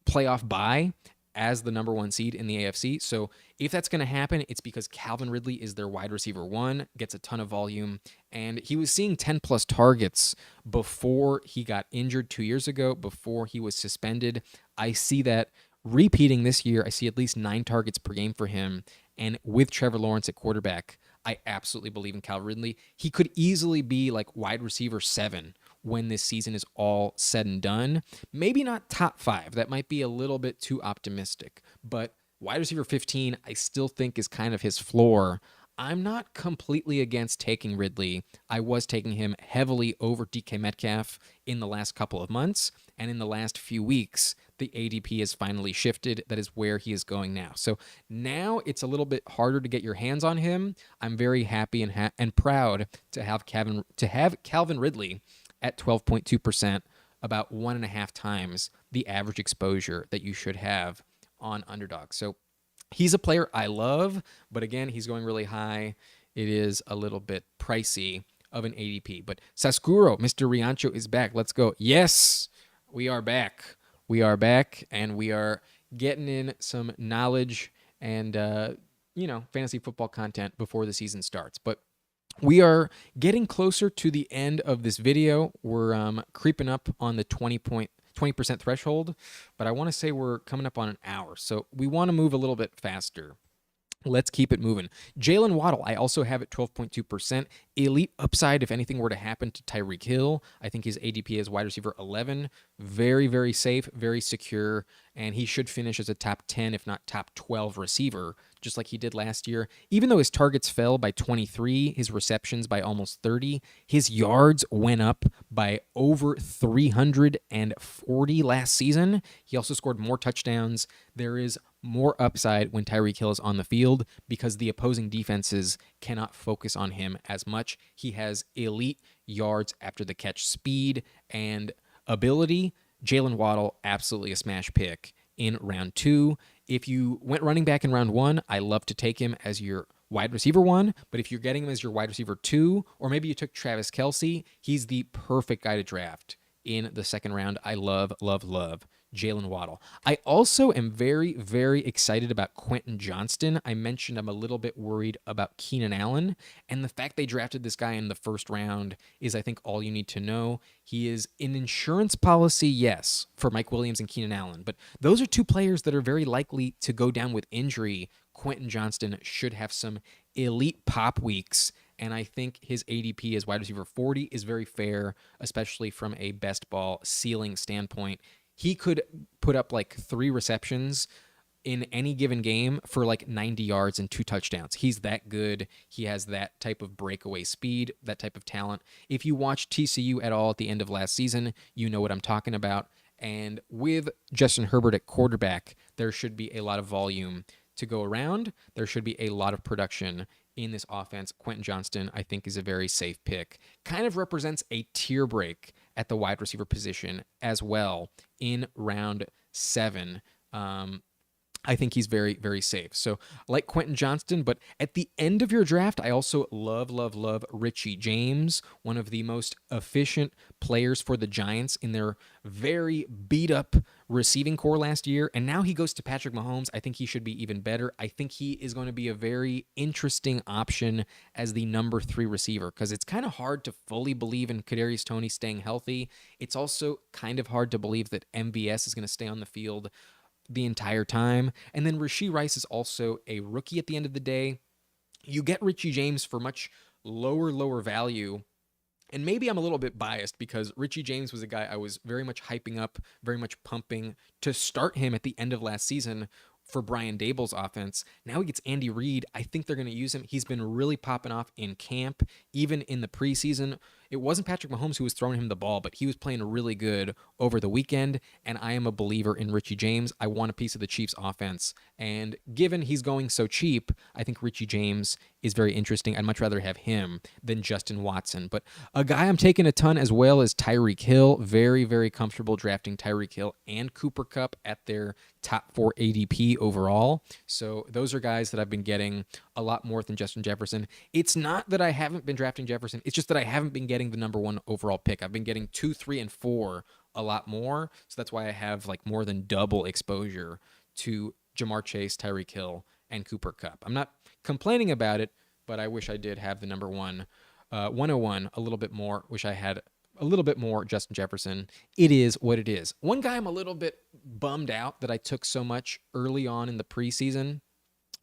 playoff bye as the number 1 seed in the AFC. So if that's going to happen, it's because Calvin Ridley is their wide receiver 1, gets a ton of volume, and he was seeing 10 plus targets before he got injured 2 years ago, before he was suspended. I see that repeating this year. I see at least 9 targets per game for him. And with Trevor Lawrence at quarterback, I absolutely believe in Calvin Ridley. He could easily be like wide receiver 7 when this season is all said and done. Maybe not top 5. That might be a little bit too optimistic. But wide receiver 15, I still think is kind of his floor. I'm not completely against taking Ridley. I was taking him heavily over DK Metcalf in the last couple of months. And in the last few weeks, the ADP has finally shifted. That is where he is going now. So now it's a little bit harder to get your hands on him. I'm very happy and proud to have Calvin Ridley at 12.2%, about 1.5 times the average exposure that you should have on Underdog. So he's a player I love, but again, he's going really high. It is a little bit pricey of an ADP. But Sascuro, Mr. Riancho is back. Let's go. Yes, we are back. We are back, and we are getting in some knowledge and, fantasy football content before the season starts. But we are getting closer to the end of this video. We're creeping up on the 20% threshold, but I want to say we're coming up on an hour. So we want to move a little bit faster. Let's keep it moving. Jalen Waddle, I also have at 12.2%. Elite upside if anything were to happen to Tyreek Hill. I think his ADP is wide receiver 11. Very, very safe, very secure, and he should finish as a top 10, if not top 12 receiver, just like he did last year. Even though his targets fell by 23, his receptions by almost 30, his yards went up by over 340 last season. He also scored more touchdowns. There is more upside when Tyreek Hill is on the field because the opposing defenses cannot focus on him as much. He has elite yards after the catch speed and ability. Jalen Waddle, absolutely a smash pick in round 2. If you went running back in round 1, I love to take him as your wide receiver 1, but if you're getting him as your wide receiver 2, or maybe you took Travis Kelce, he's the perfect guy to draft in the second round. I love, love, love Jalen Waddle. I also am very, very excited about Quentin Johnston. I mentioned I'm a little bit worried about Keenan Allen, and the fact they drafted this guy in the first round is, I think, all you need to know. He is an insurance policy, yes, for Mike Williams and Keenan Allen, but those are 2 players that are very likely to go down with injury. Quentin Johnston should have some elite pop weeks, and I think his ADP as wide receiver 40 is very fair, especially from a best ball ceiling standpoint. He could put up like 3 receptions in any given game for like 90 yards and 2 touchdowns. He's that good. He has that type of breakaway speed, that type of talent. If you watch TCU at all at the end of last season, you know what I'm talking about. And with Justin Herbert at quarterback, there should be a lot of volume to go around. There should be a lot of production in this offense. Quentin Johnston, I think, is a very safe pick. Kind of represents a tier break at the wide receiver position as well in round 7. I think he's very, very safe. So I like Quentin Johnston, but at the end of your draft, I also love Richie James, one of the most efficient players for the Giants in their very beat up receiving core last year. And now he goes to Patrick Mahomes. I think he should be even better. I think he is going to be a very interesting option as the number 3 receiver, because it's kind of hard to fully believe in Kadarius Toney staying healthy. It's also kind of hard to believe that MVS is going to stay on the field the entire time. And then Rashee Rice is also a rookie at the end of the day. You get Richie James for much lower value. And maybe I'm a little bit biased because Richie James was a guy I was very much hyping up, very much pumping to start him at the end of last season for Brian Daboll's offense. Now he gets Andy Reid. I think they're going to use him. He's been really popping off in camp, even in the preseason. It wasn't Patrick Mahomes who was throwing him the ball, but he was playing really good over the weekend, and I am a believer in Richie James. I want a piece of the Chiefs offense, and given he's going so cheap, I think Richie James is very interesting. I'd much rather have him than Justin Watson. But a guy I'm taking a ton as well is Tyreek Hill. Very, very comfortable drafting Tyreek Hill and Cooper Kupp at their top 4 ADP overall. So those are guys that I've been getting a lot more than Justin Jefferson. It's not that I haven't been drafting Jefferson. It's just that I haven't been getting the number 1 overall pick. I've been getting 2, 3, and 4 a lot more. So that's why I have like more than double exposure to JaMarr Chase, Tyreek Hill, and Cooper Kupp. I'm not complaining about it, but I wish I did have the number 101 a little bit more. Wish I had a little bit more Justin Jefferson. It is what it is. One guy I'm a little bit bummed out that I took so much early on in the preseason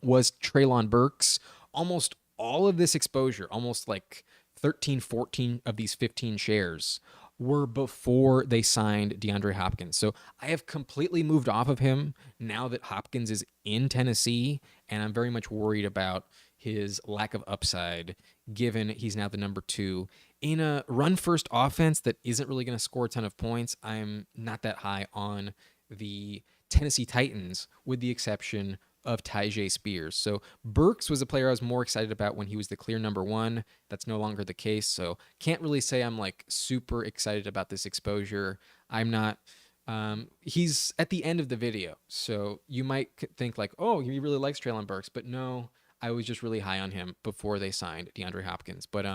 was Treylon Burks. Almost all of this exposure, almost like 13, 14 of these 15 shares were before they signed DeAndre Hopkins. So I have completely moved off of him now that Hopkins is in Tennessee, and I'm very much worried about his lack of upside given he's now the number 2. In a run-first offense that isn't really going to score a ton of points, I'm not that high on the Tennessee Titans, with the exception of Tyjae Spears. So Burks was a player I was more excited about when he was the clear number 1. That's no longer the case. So can't really say I'm like super excited about this exposure. I'm not. He's at the end of the video. So you might think like, oh, he really likes Treylon Burks. But no, I was just really high on him before they signed DeAndre Hopkins. But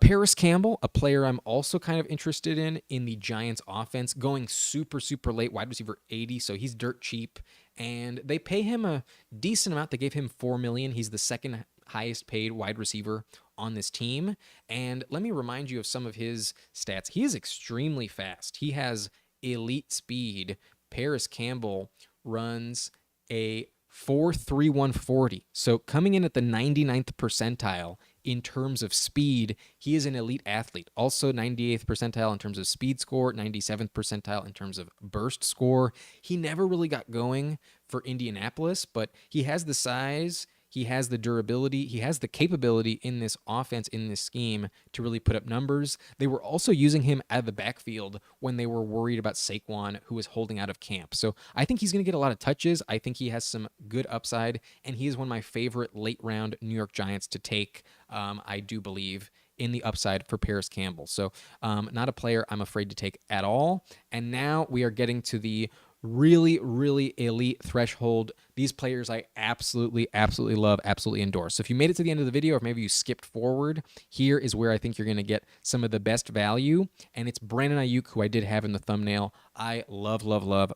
Paris Campbell, a player I'm also kind of interested in the Giants offense, going super late, wide receiver 80, so he's dirt cheap, and they pay him a decent amount. They gave him $4 million. He's the second highest paid wide receiver on this team, and let me remind you of some of his stats. He is extremely fast. He has elite speed. Paris Campbell runs a 4.31 40. So coming in at the 99th percentile in terms of speed, he is an elite athlete. Also 98th percentile in terms of speed score, 97th percentile in terms of burst score. He never really got going for Indianapolis, but he has the size, he has the durability, he has the capability in this offense, in this scheme, to really put up numbers. They were also using him out of the backfield when they were worried about Saquon, who was holding out of camp. So I think he's going to get a lot of touches. I think he has some good upside, and he is one of my favorite late-round New York Giants to take, I do believe, in the upside for Paris Campbell. So not a player I'm afraid to take at all. And now we are getting to the really elite threshold. These players I absolutely love, absolutely endorse. So if you made it to the end of the video, or maybe you skipped forward, here is where I think you're going to get some of the best value, and it's Brandon Ayuk, who I did have in the thumbnail. I love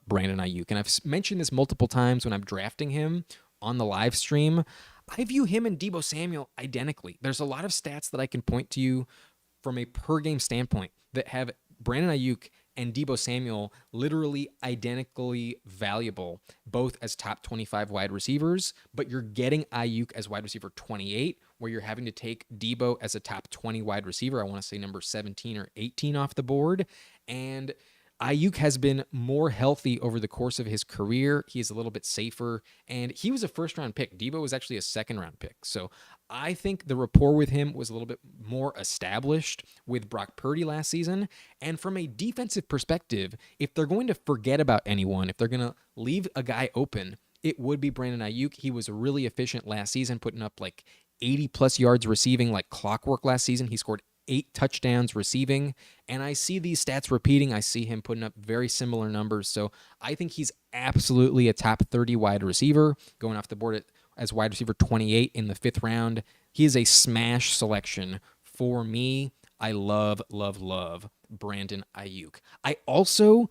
Brandon Ayuk, and I've mentioned this multiple times when I'm drafting him on the live stream. I view him and Deebo Samuel identically. There's a lot of stats that I can point to you from a per-game standpoint that have Brandon Ayuk and Deebo Samuel literally identically valuable, both as top 25 wide receivers, but you're getting Ayuk as wide receiver 28, where you're having to take Deebo as a top 20 wide receiver. I want to say number 17 or 18 off the board. And Ayuk has been more healthy over the course of his career. He is a little bit safer, and he was a first-round pick. Deebo was actually a second-round pick. So I think the rapport with him was a little bit more established with Brock Purdy last season. And from a defensive perspective, if they're going to forget about anyone, if they're going to leave a guy open, it would be Brandon Ayuk. He was really efficient last season, putting up like 80 plus yards receiving like clockwork last season. He scored 8 touchdowns receiving, and I see these stats repeating. I see him putting up very similar numbers. So I think he's absolutely a top 30 wide receiver, going off the board as wide receiver 28 in the 5th round. He is a smash selection for me. I love, love, love Brandon Ayuk. I also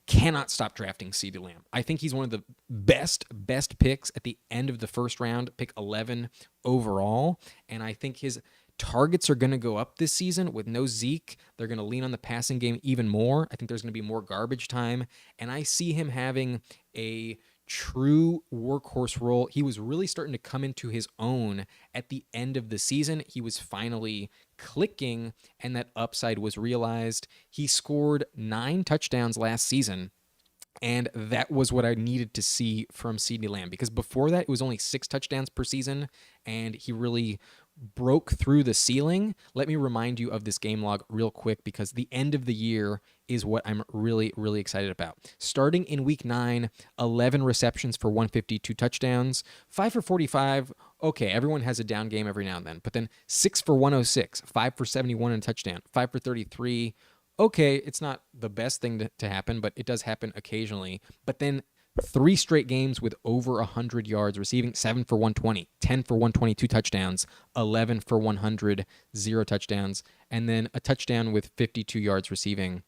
cannot stop drafting CeeDee Lamb. I think he's one of the best picks at the end of the 1st round, pick 11 overall, and I think his targets are going to go up this season with no Zeke. They're going to lean on the passing game even more. I think there's going to be more garbage time, and I see him having a true workhorse role. He was really starting to come into his own at the end of the season. He was finally clicking, and that upside was realized. He scored 9 touchdowns last season, and that was what I needed to see from CeeDee Lamb, because before that, it was only 6 touchdowns per season, and he really broke through the ceiling. Let me remind you of this game log real quick, because the end of the year is what I'm really, really excited about. Starting in week 9, 11 receptions for 152 touchdowns, 5 for 45. Okay, everyone has a down game every now and then, but then 6 for 106, 5 for 71 and a touchdown, 5 for 33. Okay, it's not the best thing to happen, but it does happen occasionally. But then 3 straight games with over 100 yards receiving, 7 for 120, 10 for 122 touchdowns, 11 for 100, 0 touchdowns, and then a touchdown with 52 yards receiving.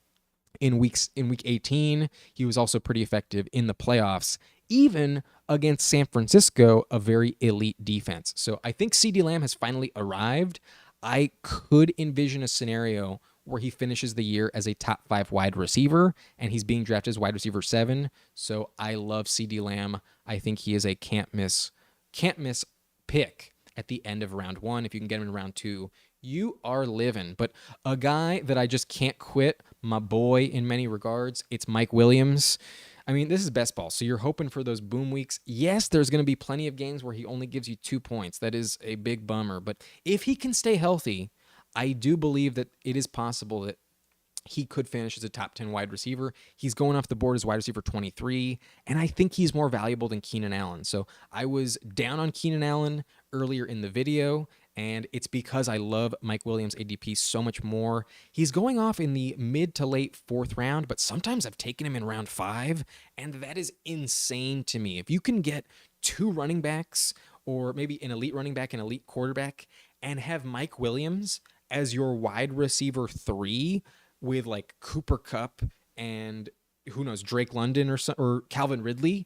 In week 18, he was also pretty effective in the playoffs, even against San Francisco, a very elite defense. So I think CeeDee Lamb has finally arrived. I could envision a scenario where he finishes the year as a top 5 wide receiver, and he's being drafted as wide receiver 7. So I love CeeDee Lamb. I think he is a can't miss pick at the end of round 1. If you can get him in round 2, you are living. But a guy that I just can't quit, my boy in many regards, it's Mike Williams. I mean, this is best ball, so you're hoping for those boom weeks. Yes, there's going to be plenty of games where he only gives you 2 points. That is a big bummer. But if he can stay healthy, I do believe that it is possible that he could finish as a top 10 wide receiver. He's going off the board as wide receiver 23, and I think he's more valuable than Keenan Allen. So I was down on Keenan Allen earlier in the video, and it's because I love Mike Williams' ADP so much more. He's going off in the mid to late 4th round, but sometimes I've taken him in round 5, and that is insane to me. If you can get 2 running backs, or maybe an elite running back and elite quarterback, and have Mike Williams as your wide receiver 3 with like Cooper Kupp and who knows, Drake London or Calvin Ridley,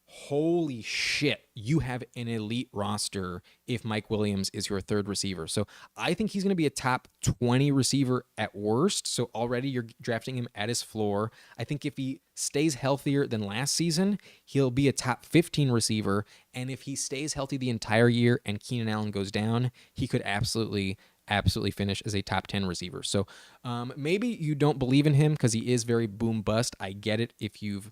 holy shit, you have an elite roster if Mike Williams is your 3rd receiver. So I think he's going to be a top 20 receiver at worst. So already you're drafting him at his floor. I think if he stays healthier than last season, he'll be a top 15 receiver. And if he stays healthy the entire year and Keenan Allen goes down, he could absolutely finish as a top 10 receiver. So maybe you don't believe in him because he is very boom bust. I get it if you've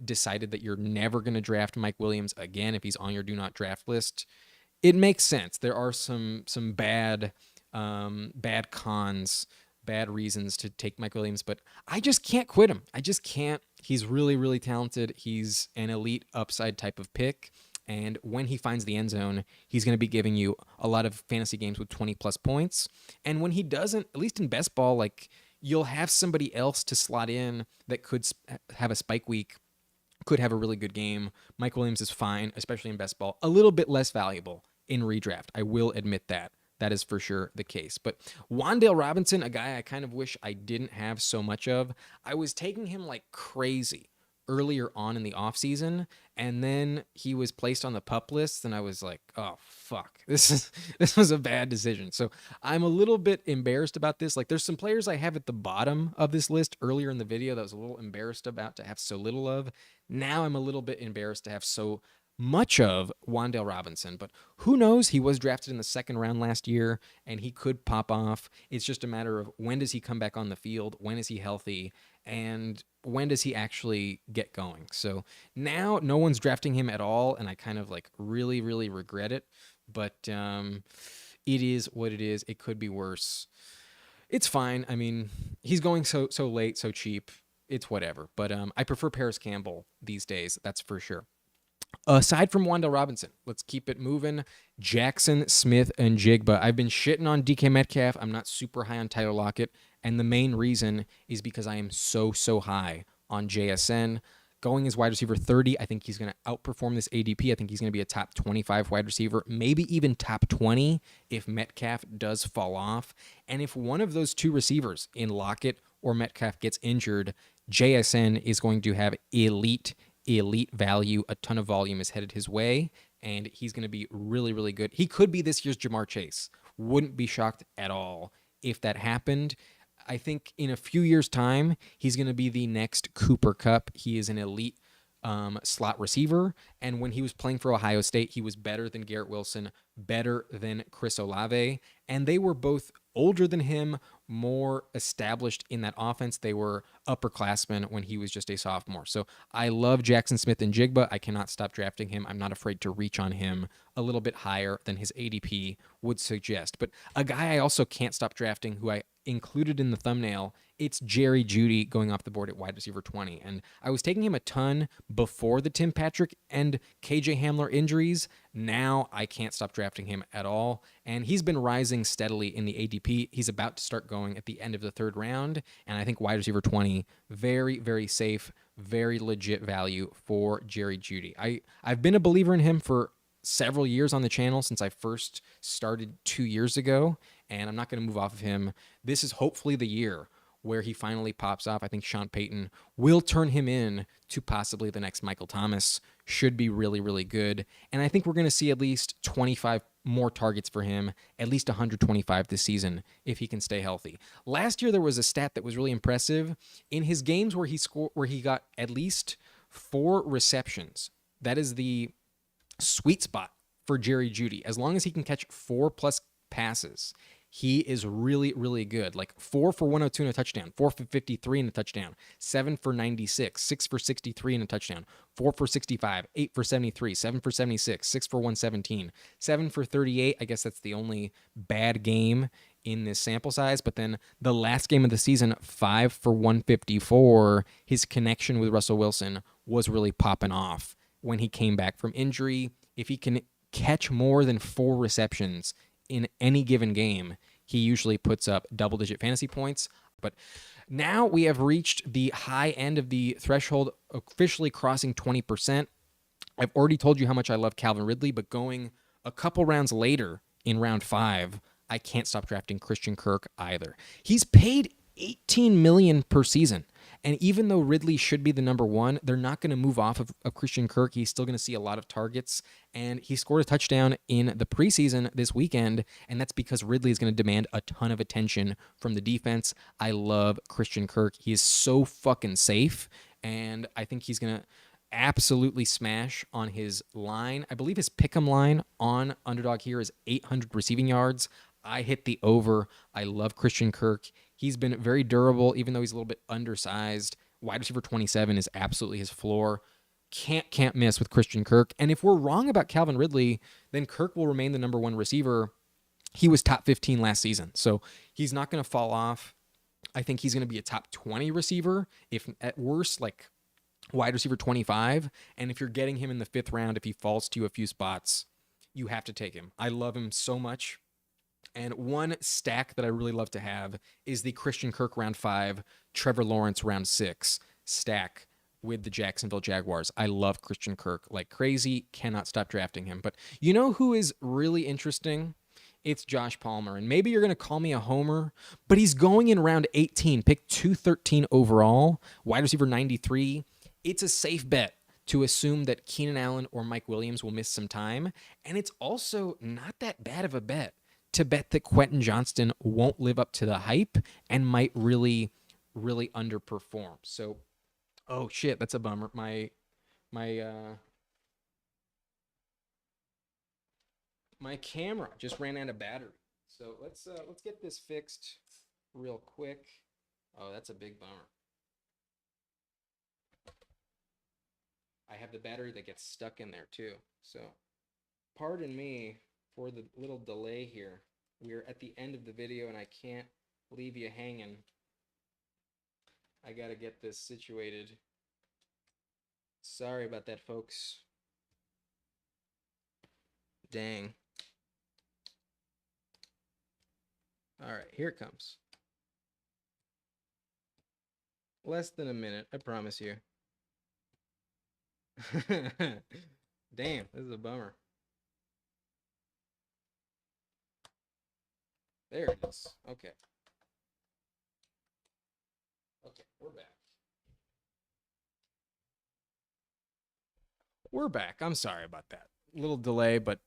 decided that you're never going to draft Mike Williams again if he's on your do not draft list. It makes sense. There are some bad cons, bad reasons to take Mike Williams, but I just can't quit him. I just can't. He's really, really talented. He's an elite upside type of pick. And when he finds the end zone, he's going to be giving you a lot of fantasy games with 20 plus points. And when he doesn't, at least in best ball, like you'll have somebody else to slot in that could have a spike week, could have a really good game. Mike Williams is fine, especially in best ball. A little bit less valuable in redraft. I will admit that. That is for sure the case. But Wan'Dale Robinson, a guy I kind of wish I didn't have so much of. I was taking him like crazy earlier on in the offseason, and then he was placed on the PUP list, and I was like, oh, fuck. This was a bad decision. So I'm a little bit embarrassed about this. Like, there's some players I have at the bottom of this list earlier in the video that I was a little embarrassed about to have so little of. Now I'm a little bit embarrassed to have so much of Wan'Dale Robinson, but who knows? He was drafted in the 2nd round last year, and he could pop off. It's just a matter of when does he come back on the field? When is he healthy? And when does he actually get going? So now no one's drafting him at all, and I kind of like really, really regret it, but it is what it is. It could be worse. It's fine. I mean, he's going so late, so cheap. It's whatever, but I prefer Paris Campbell these days. That's for sure. Aside from Wan'Dale Robinson, let's keep it moving. Jackson, Smith, and Jigba. I've been shitting on DK Metcalf. I'm not super high on Tyler Lockett. And the main reason is because I am so high on JSN. Going as wide receiver 30, I think he's going to outperform this ADP. I think he's going to be a top 25 wide receiver, maybe even top 20 if Metcalf does fall off. And if one of those two receivers in Lockett or Metcalf gets injured, JSN is going to have elite value. A ton of volume is headed his way, and he's going to be really good. He could be this year's JaMarr Chase. Wouldn't be shocked at all if that happened. I think in a few years' time, he's going to be the next Cooper Kupp. He is an elite slot receiver, and when he was playing for Ohio State, he was better than Garrett Wilson, better than Chris Olave, and they were both older than him, more established in that offense. They were upperclassmen when he was just a sophomore. So I love Jackson Smith and Jigba. I cannot stop drafting him. I'm not afraid to reach on him a little bit higher than his ADP would suggest. But a guy I also can't stop drafting, who I included in the thumbnail, it's Jerry Jeudy going off the board at wide receiver 20. And I was taking him a ton before the Tim Patrick and KJ Hamler injuries. Now I can't stop drafting him at all. And he's been rising steadily in the ADP. He's about to start going at the end of the third round. And I think wide receiver 20, very safe, very legit value for Jerry Jeudy. I've been a believer in him for several years on the channel since I first started 2 years ago, and I'm not going to move off of him. This is hopefully the year where he finally pops off. I think Sean Payton will turn him in to possibly the next Michael Thomas. Should be really good. And I think we're going to see at least 25 more targets for him, at least 125 this season if he can stay healthy. Last year there was a stat that was really impressive. In his games where he got at least 4 receptions, that is the sweet spot for Jerry Jeudy. As long as he can catch 4+ passes, he is really good. Like 4 for 102 and a touchdown, 4 for 53 and a touchdown, 7 for 96, 6 for 63 and a touchdown, 4 for 65, 8 for 73, 7 for 76, 6 for 117, 7 for 38. I guess that's the only bad game in this sample size. But then the last game of the season, 5 for 154. His connection with Russell Wilson was really popping off when he came back from injury. If he can catch more than 4 receptions in any given game, he usually puts up double-digit fantasy points. But now we have reached the high end of the threshold, officially crossing 20%. I've already told you how much I love Calvin Ridley, but going a couple rounds later in round 5, I can't stop drafting Christian Kirk either. He's paid $18 million per season. And even though Ridley should be the number 1, they're not going to move off of Christian Kirk. He's still going to see a lot of targets. And he scored a touchdown in the preseason this weekend, and that's because Ridley is going to demand a ton of attention from the defense. I love Christian Kirk. He is so fucking safe, and I think he's going to absolutely smash on his line. I believe his pick'em line on Underdog here is 800 receiving yards. I hit the over. I love Christian Kirk. He's been very durable, even though he's a little bit undersized. Wide receiver 27 is absolutely his floor. Can't miss with Christian Kirk. And if we're wrong about Calvin Ridley, then Kirk will remain the number 1 receiver. He was top 15 last season, so he's not going to fall off. I think he's going to be a top 20 receiver, if at worst, like wide receiver 25. And if you're getting him in the 5th round, if he falls to you a few spots, you have to take him. I love him so much. And one stack that I really love to have is the Christian Kirk round 5, Trevor Lawrence round 6 stack with the Jacksonville Jaguars. I love Christian Kirk like crazy. Cannot stop drafting him. But you know who is really interesting? It's Josh Palmer. And maybe you're going to call me a homer, but he's going in round 18, pick 213 overall, wide receiver 93. It's a safe bet to assume that Keenan Allen or Mike Williams will miss some time. And it's also not that bad of a bet to bet that Quentin Johnston won't live up to the hype and might really underperform. So, oh shit, that's a bummer. My camera just ran out of battery. So let's get this fixed real quick. Oh, that's a big bummer. I have the battery that gets stuck in there too. So, pardon me for the little delay here. We're at the end of the video and I can't leave you hanging. I gotta get this situated. Sorry about that, folks. Dang. All right, here it comes. Less than a minute, I promise you. Damn, this is a bummer. There it is. Okay. Okay, we're back. We're back. I'm sorry about that. Little delay, but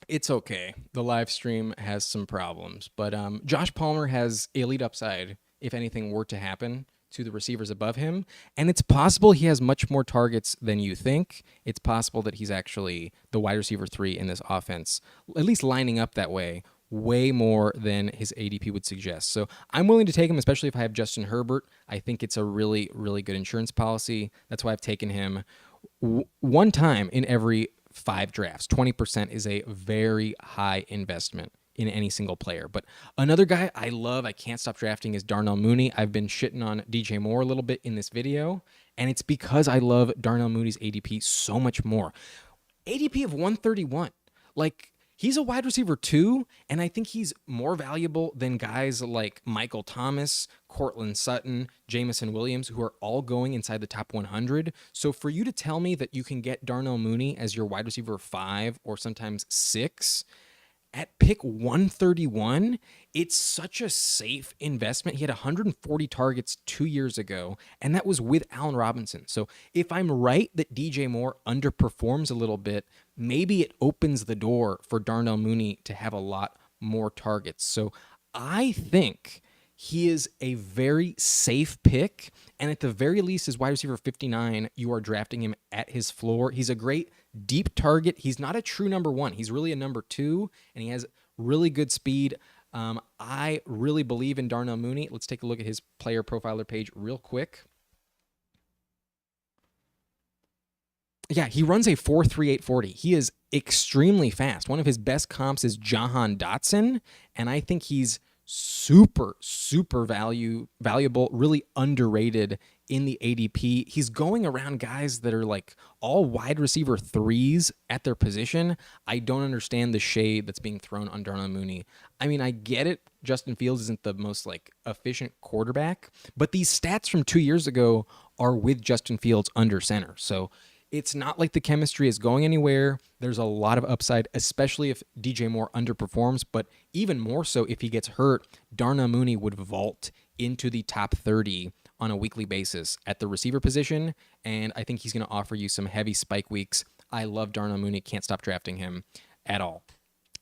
it's okay. The live stream has some problems. But Josh Palmer has elite upside if anything were to happen to the receivers above him. And it's possible he has much more targets than you think. It's possible that he's actually the wide receiver 3 in this offense, at least lining up that way, way more than his ADP would suggest. So I'm willing to take him, especially if I have Justin Herbert. I think it's a really, really good insurance policy. That's why I've taken him one time in every 5 drafts. 20% is a very high investment in any single player. But another guy I love, I can't stop drafting, is Darnell Mooney. I've been shitting on DJ Moore a little bit in this video, and it's because I love Darnell Mooney's ADP so much more. ADP of 131. Like, he's a wide receiver 2, and I think he's more valuable than guys like Michael Thomas, Courtland Sutton, Jameson Williams, who are all going inside the top 100. So for you to tell me that you can get Darnell Mooney as your wide receiver 5 or sometimes 6 at pick 131, it's such a safe investment. He had 140 targets 2 years ago, and that was with Allen Robinson. So if I'm right that DJ Moore underperforms a little bit, maybe it opens the door for Darnell Mooney to have a lot more targets. So I think he is a very safe pick, and at the very least, as wide receiver 59, you are drafting him at his floor. He's a great deep target. He's not a true number 1. He's really a number 2, and he has really good speed. I really believe in Darnell Mooney. Let's take a look at his player profiler page real quick. Yeah, he runs a 4.38 40. He is extremely fast. One of his best comps is Jahan Dotson, and I think he's super valuable, really underrated in the ADP. He's going around guys that are like all wide receiver 3s at their position. I don't understand the shade that's being thrown on Darnell Mooney. I mean, I get it. Justin Fields isn't the most like efficient quarterback, but these stats from 2 years ago are with Justin Fields under center. So it's not like the chemistry is going anywhere. There's a lot of upside, especially if DJ Moore underperforms, but even more so if he gets hurt. Darnell Mooney would vault into the top 30 on a weekly basis at the receiver position, and I think he's going to offer you some heavy spike weeks. I love Darnell Mooney. Can't stop drafting him at all.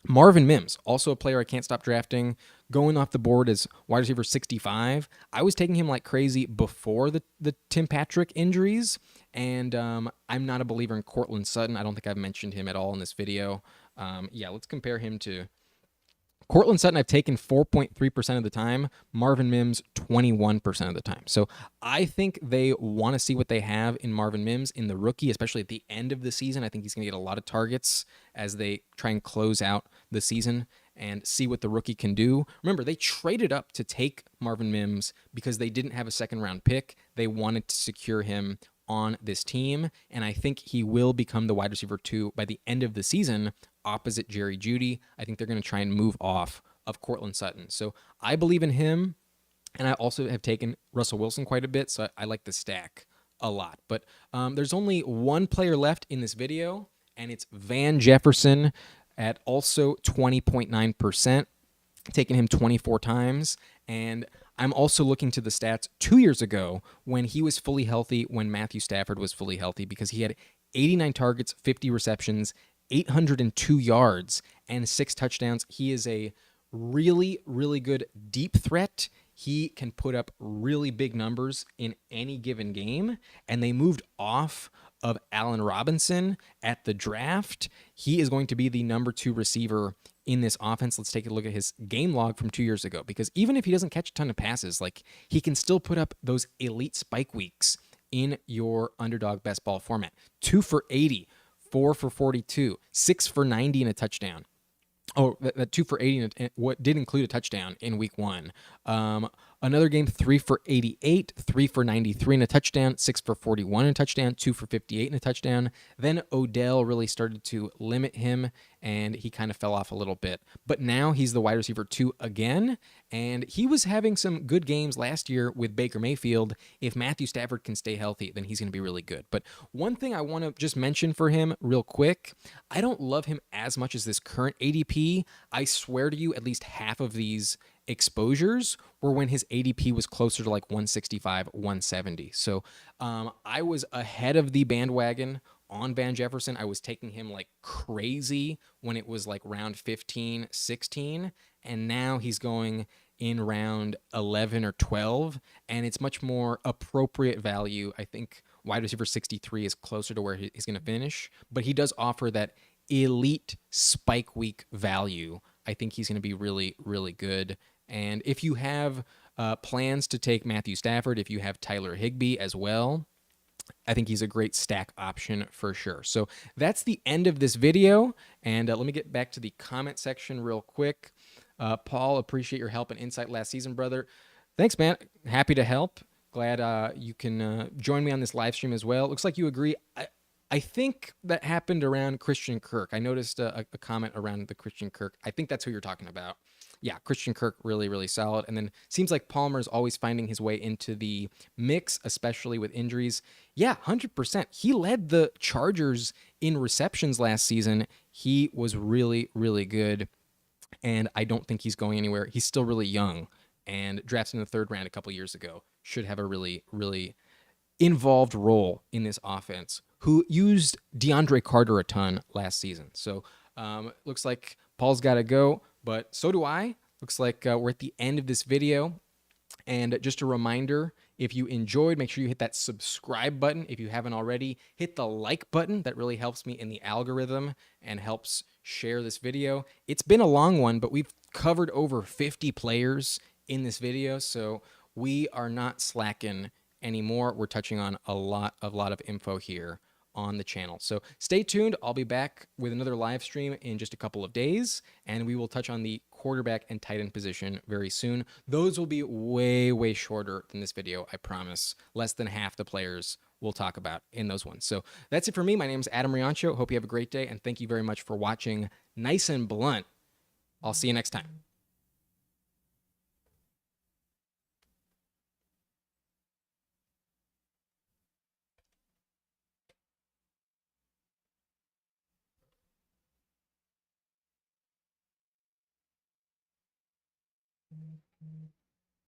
Marvin Mims, also a player I can't stop drafting, going off the board as wide receiver 65. I was taking him like crazy before the Tim Patrick injuries, and I'm not a believer in Courtland Sutton. I don't think I've mentioned him at all in this video. Yeah, let's compare him to Courtland Sutton. I've taken 4.3% of the time. Marvin Mims, 21% of the time. So I think they want to see what they have in Marvin Mims in the rookie, especially at the end of the season. I think he's going to get a lot of targets as they try and close out the season and see what the rookie can do. Remember, they traded up to take Marvin Mims because they didn't have a second-round pick. They wanted to secure him on this team, and I think he will become the wide receiver 2 by the end of the season opposite Jerry Jeudy. I think they're going to try and move off of Courtland Sutton. So I believe in him, and I also have taken Russell Wilson quite a bit, so I like the stack a lot. But there's only one player left in this video, and it's Van Jefferson at also 20.9%, taking him 24 times, and I'm also looking to the stats 2 years ago when he was fully healthy, when Matthew Stafford was fully healthy, because he had 89 targets, 50 receptions, 802 yards, and 6 touchdowns. He is a really, really good deep threat. He can put up really big numbers in any given game, and they moved off of Allen Robinson at the draft. He is going to be the number 2 receiver in this offense. Let's take a look at his game log from 2 years ago, because even if he doesn't catch a ton of passes, like, he can still put up those elite spike weeks in your underdog best ball format. 2 for 80, 4 for 42, 6 for 90 and a touchdown. Oh, that 2 for 80 and what did include a touchdown in week 1. Another game, 3 for 88, 3 for 93 and a touchdown, 6 for 41 and a touchdown, 2 for 58 and a touchdown. Then Odell really started to limit him, and he kind of fell off a little bit. But now he's the wide receiver 2 again, and he was having some good games last year with Baker Mayfield. If Matthew Stafford can stay healthy, then he's going to be really good. But one thing I want to just mention for him real quick, I don't love him as much as this current ADP. I swear to you, at least half of these exposures were when his ADP was closer to like 165, 170. So I was ahead of the bandwagon on Van Jefferson. I was taking him like crazy when it was like round 15, 16. And now he's going in round 11 or 12. And it's much more appropriate value. I think wide receiver 63 is closer to where he's going to finish. But he does offer that elite spike week value. I think he's going to be really, really good. And if you have plans to take Matthew Stafford, if you have Tyler Higbee as well, I think he's a great stack option for sure. So that's the end of this video. And let me get back to the comment section real quick. Paul, appreciate your help and insight last season, brother. Thanks, man. Happy to help. Glad you can join me on this live stream as well. Looks like you agree. I think that happened around Christian Kirk. I noticed a comment around the Christian Kirk. I think that's who you're talking about. Yeah, Christian Kirk, really, really solid. And then seems like Palmer's always finding his way into the mix, especially with injuries. Yeah, 100%. He led the Chargers in receptions last season. He was really, really good. And I don't think he's going anywhere. He's still really young and drafted in the 3rd round a couple years ago. Should have a really, really involved role in this offense, who used DeAndre Carter a ton last season. So looks like Paul's got to go, but so do I. Looks like we're at the end of this video. And just a reminder, if you enjoyed, make sure you hit that subscribe button. If you haven't already, hit the like button. That really helps me in the algorithm and helps share this video. It's been a long one, but we've covered over 50 players in this video, so we are not slacking anymore. We're touching on a lot of info here on the channel. So stay tuned. I'll be back with another live stream in just a couple of days, and we will touch on the quarterback and tight end position very soon. Those will be way, way shorter than this video, I promise. Less than half the players we'll talk about in those ones. So that's it for me. My name is Adam Riancho. Hope you have a great day, and thank you very much for watching Nice and Blunt. I'll see you next time.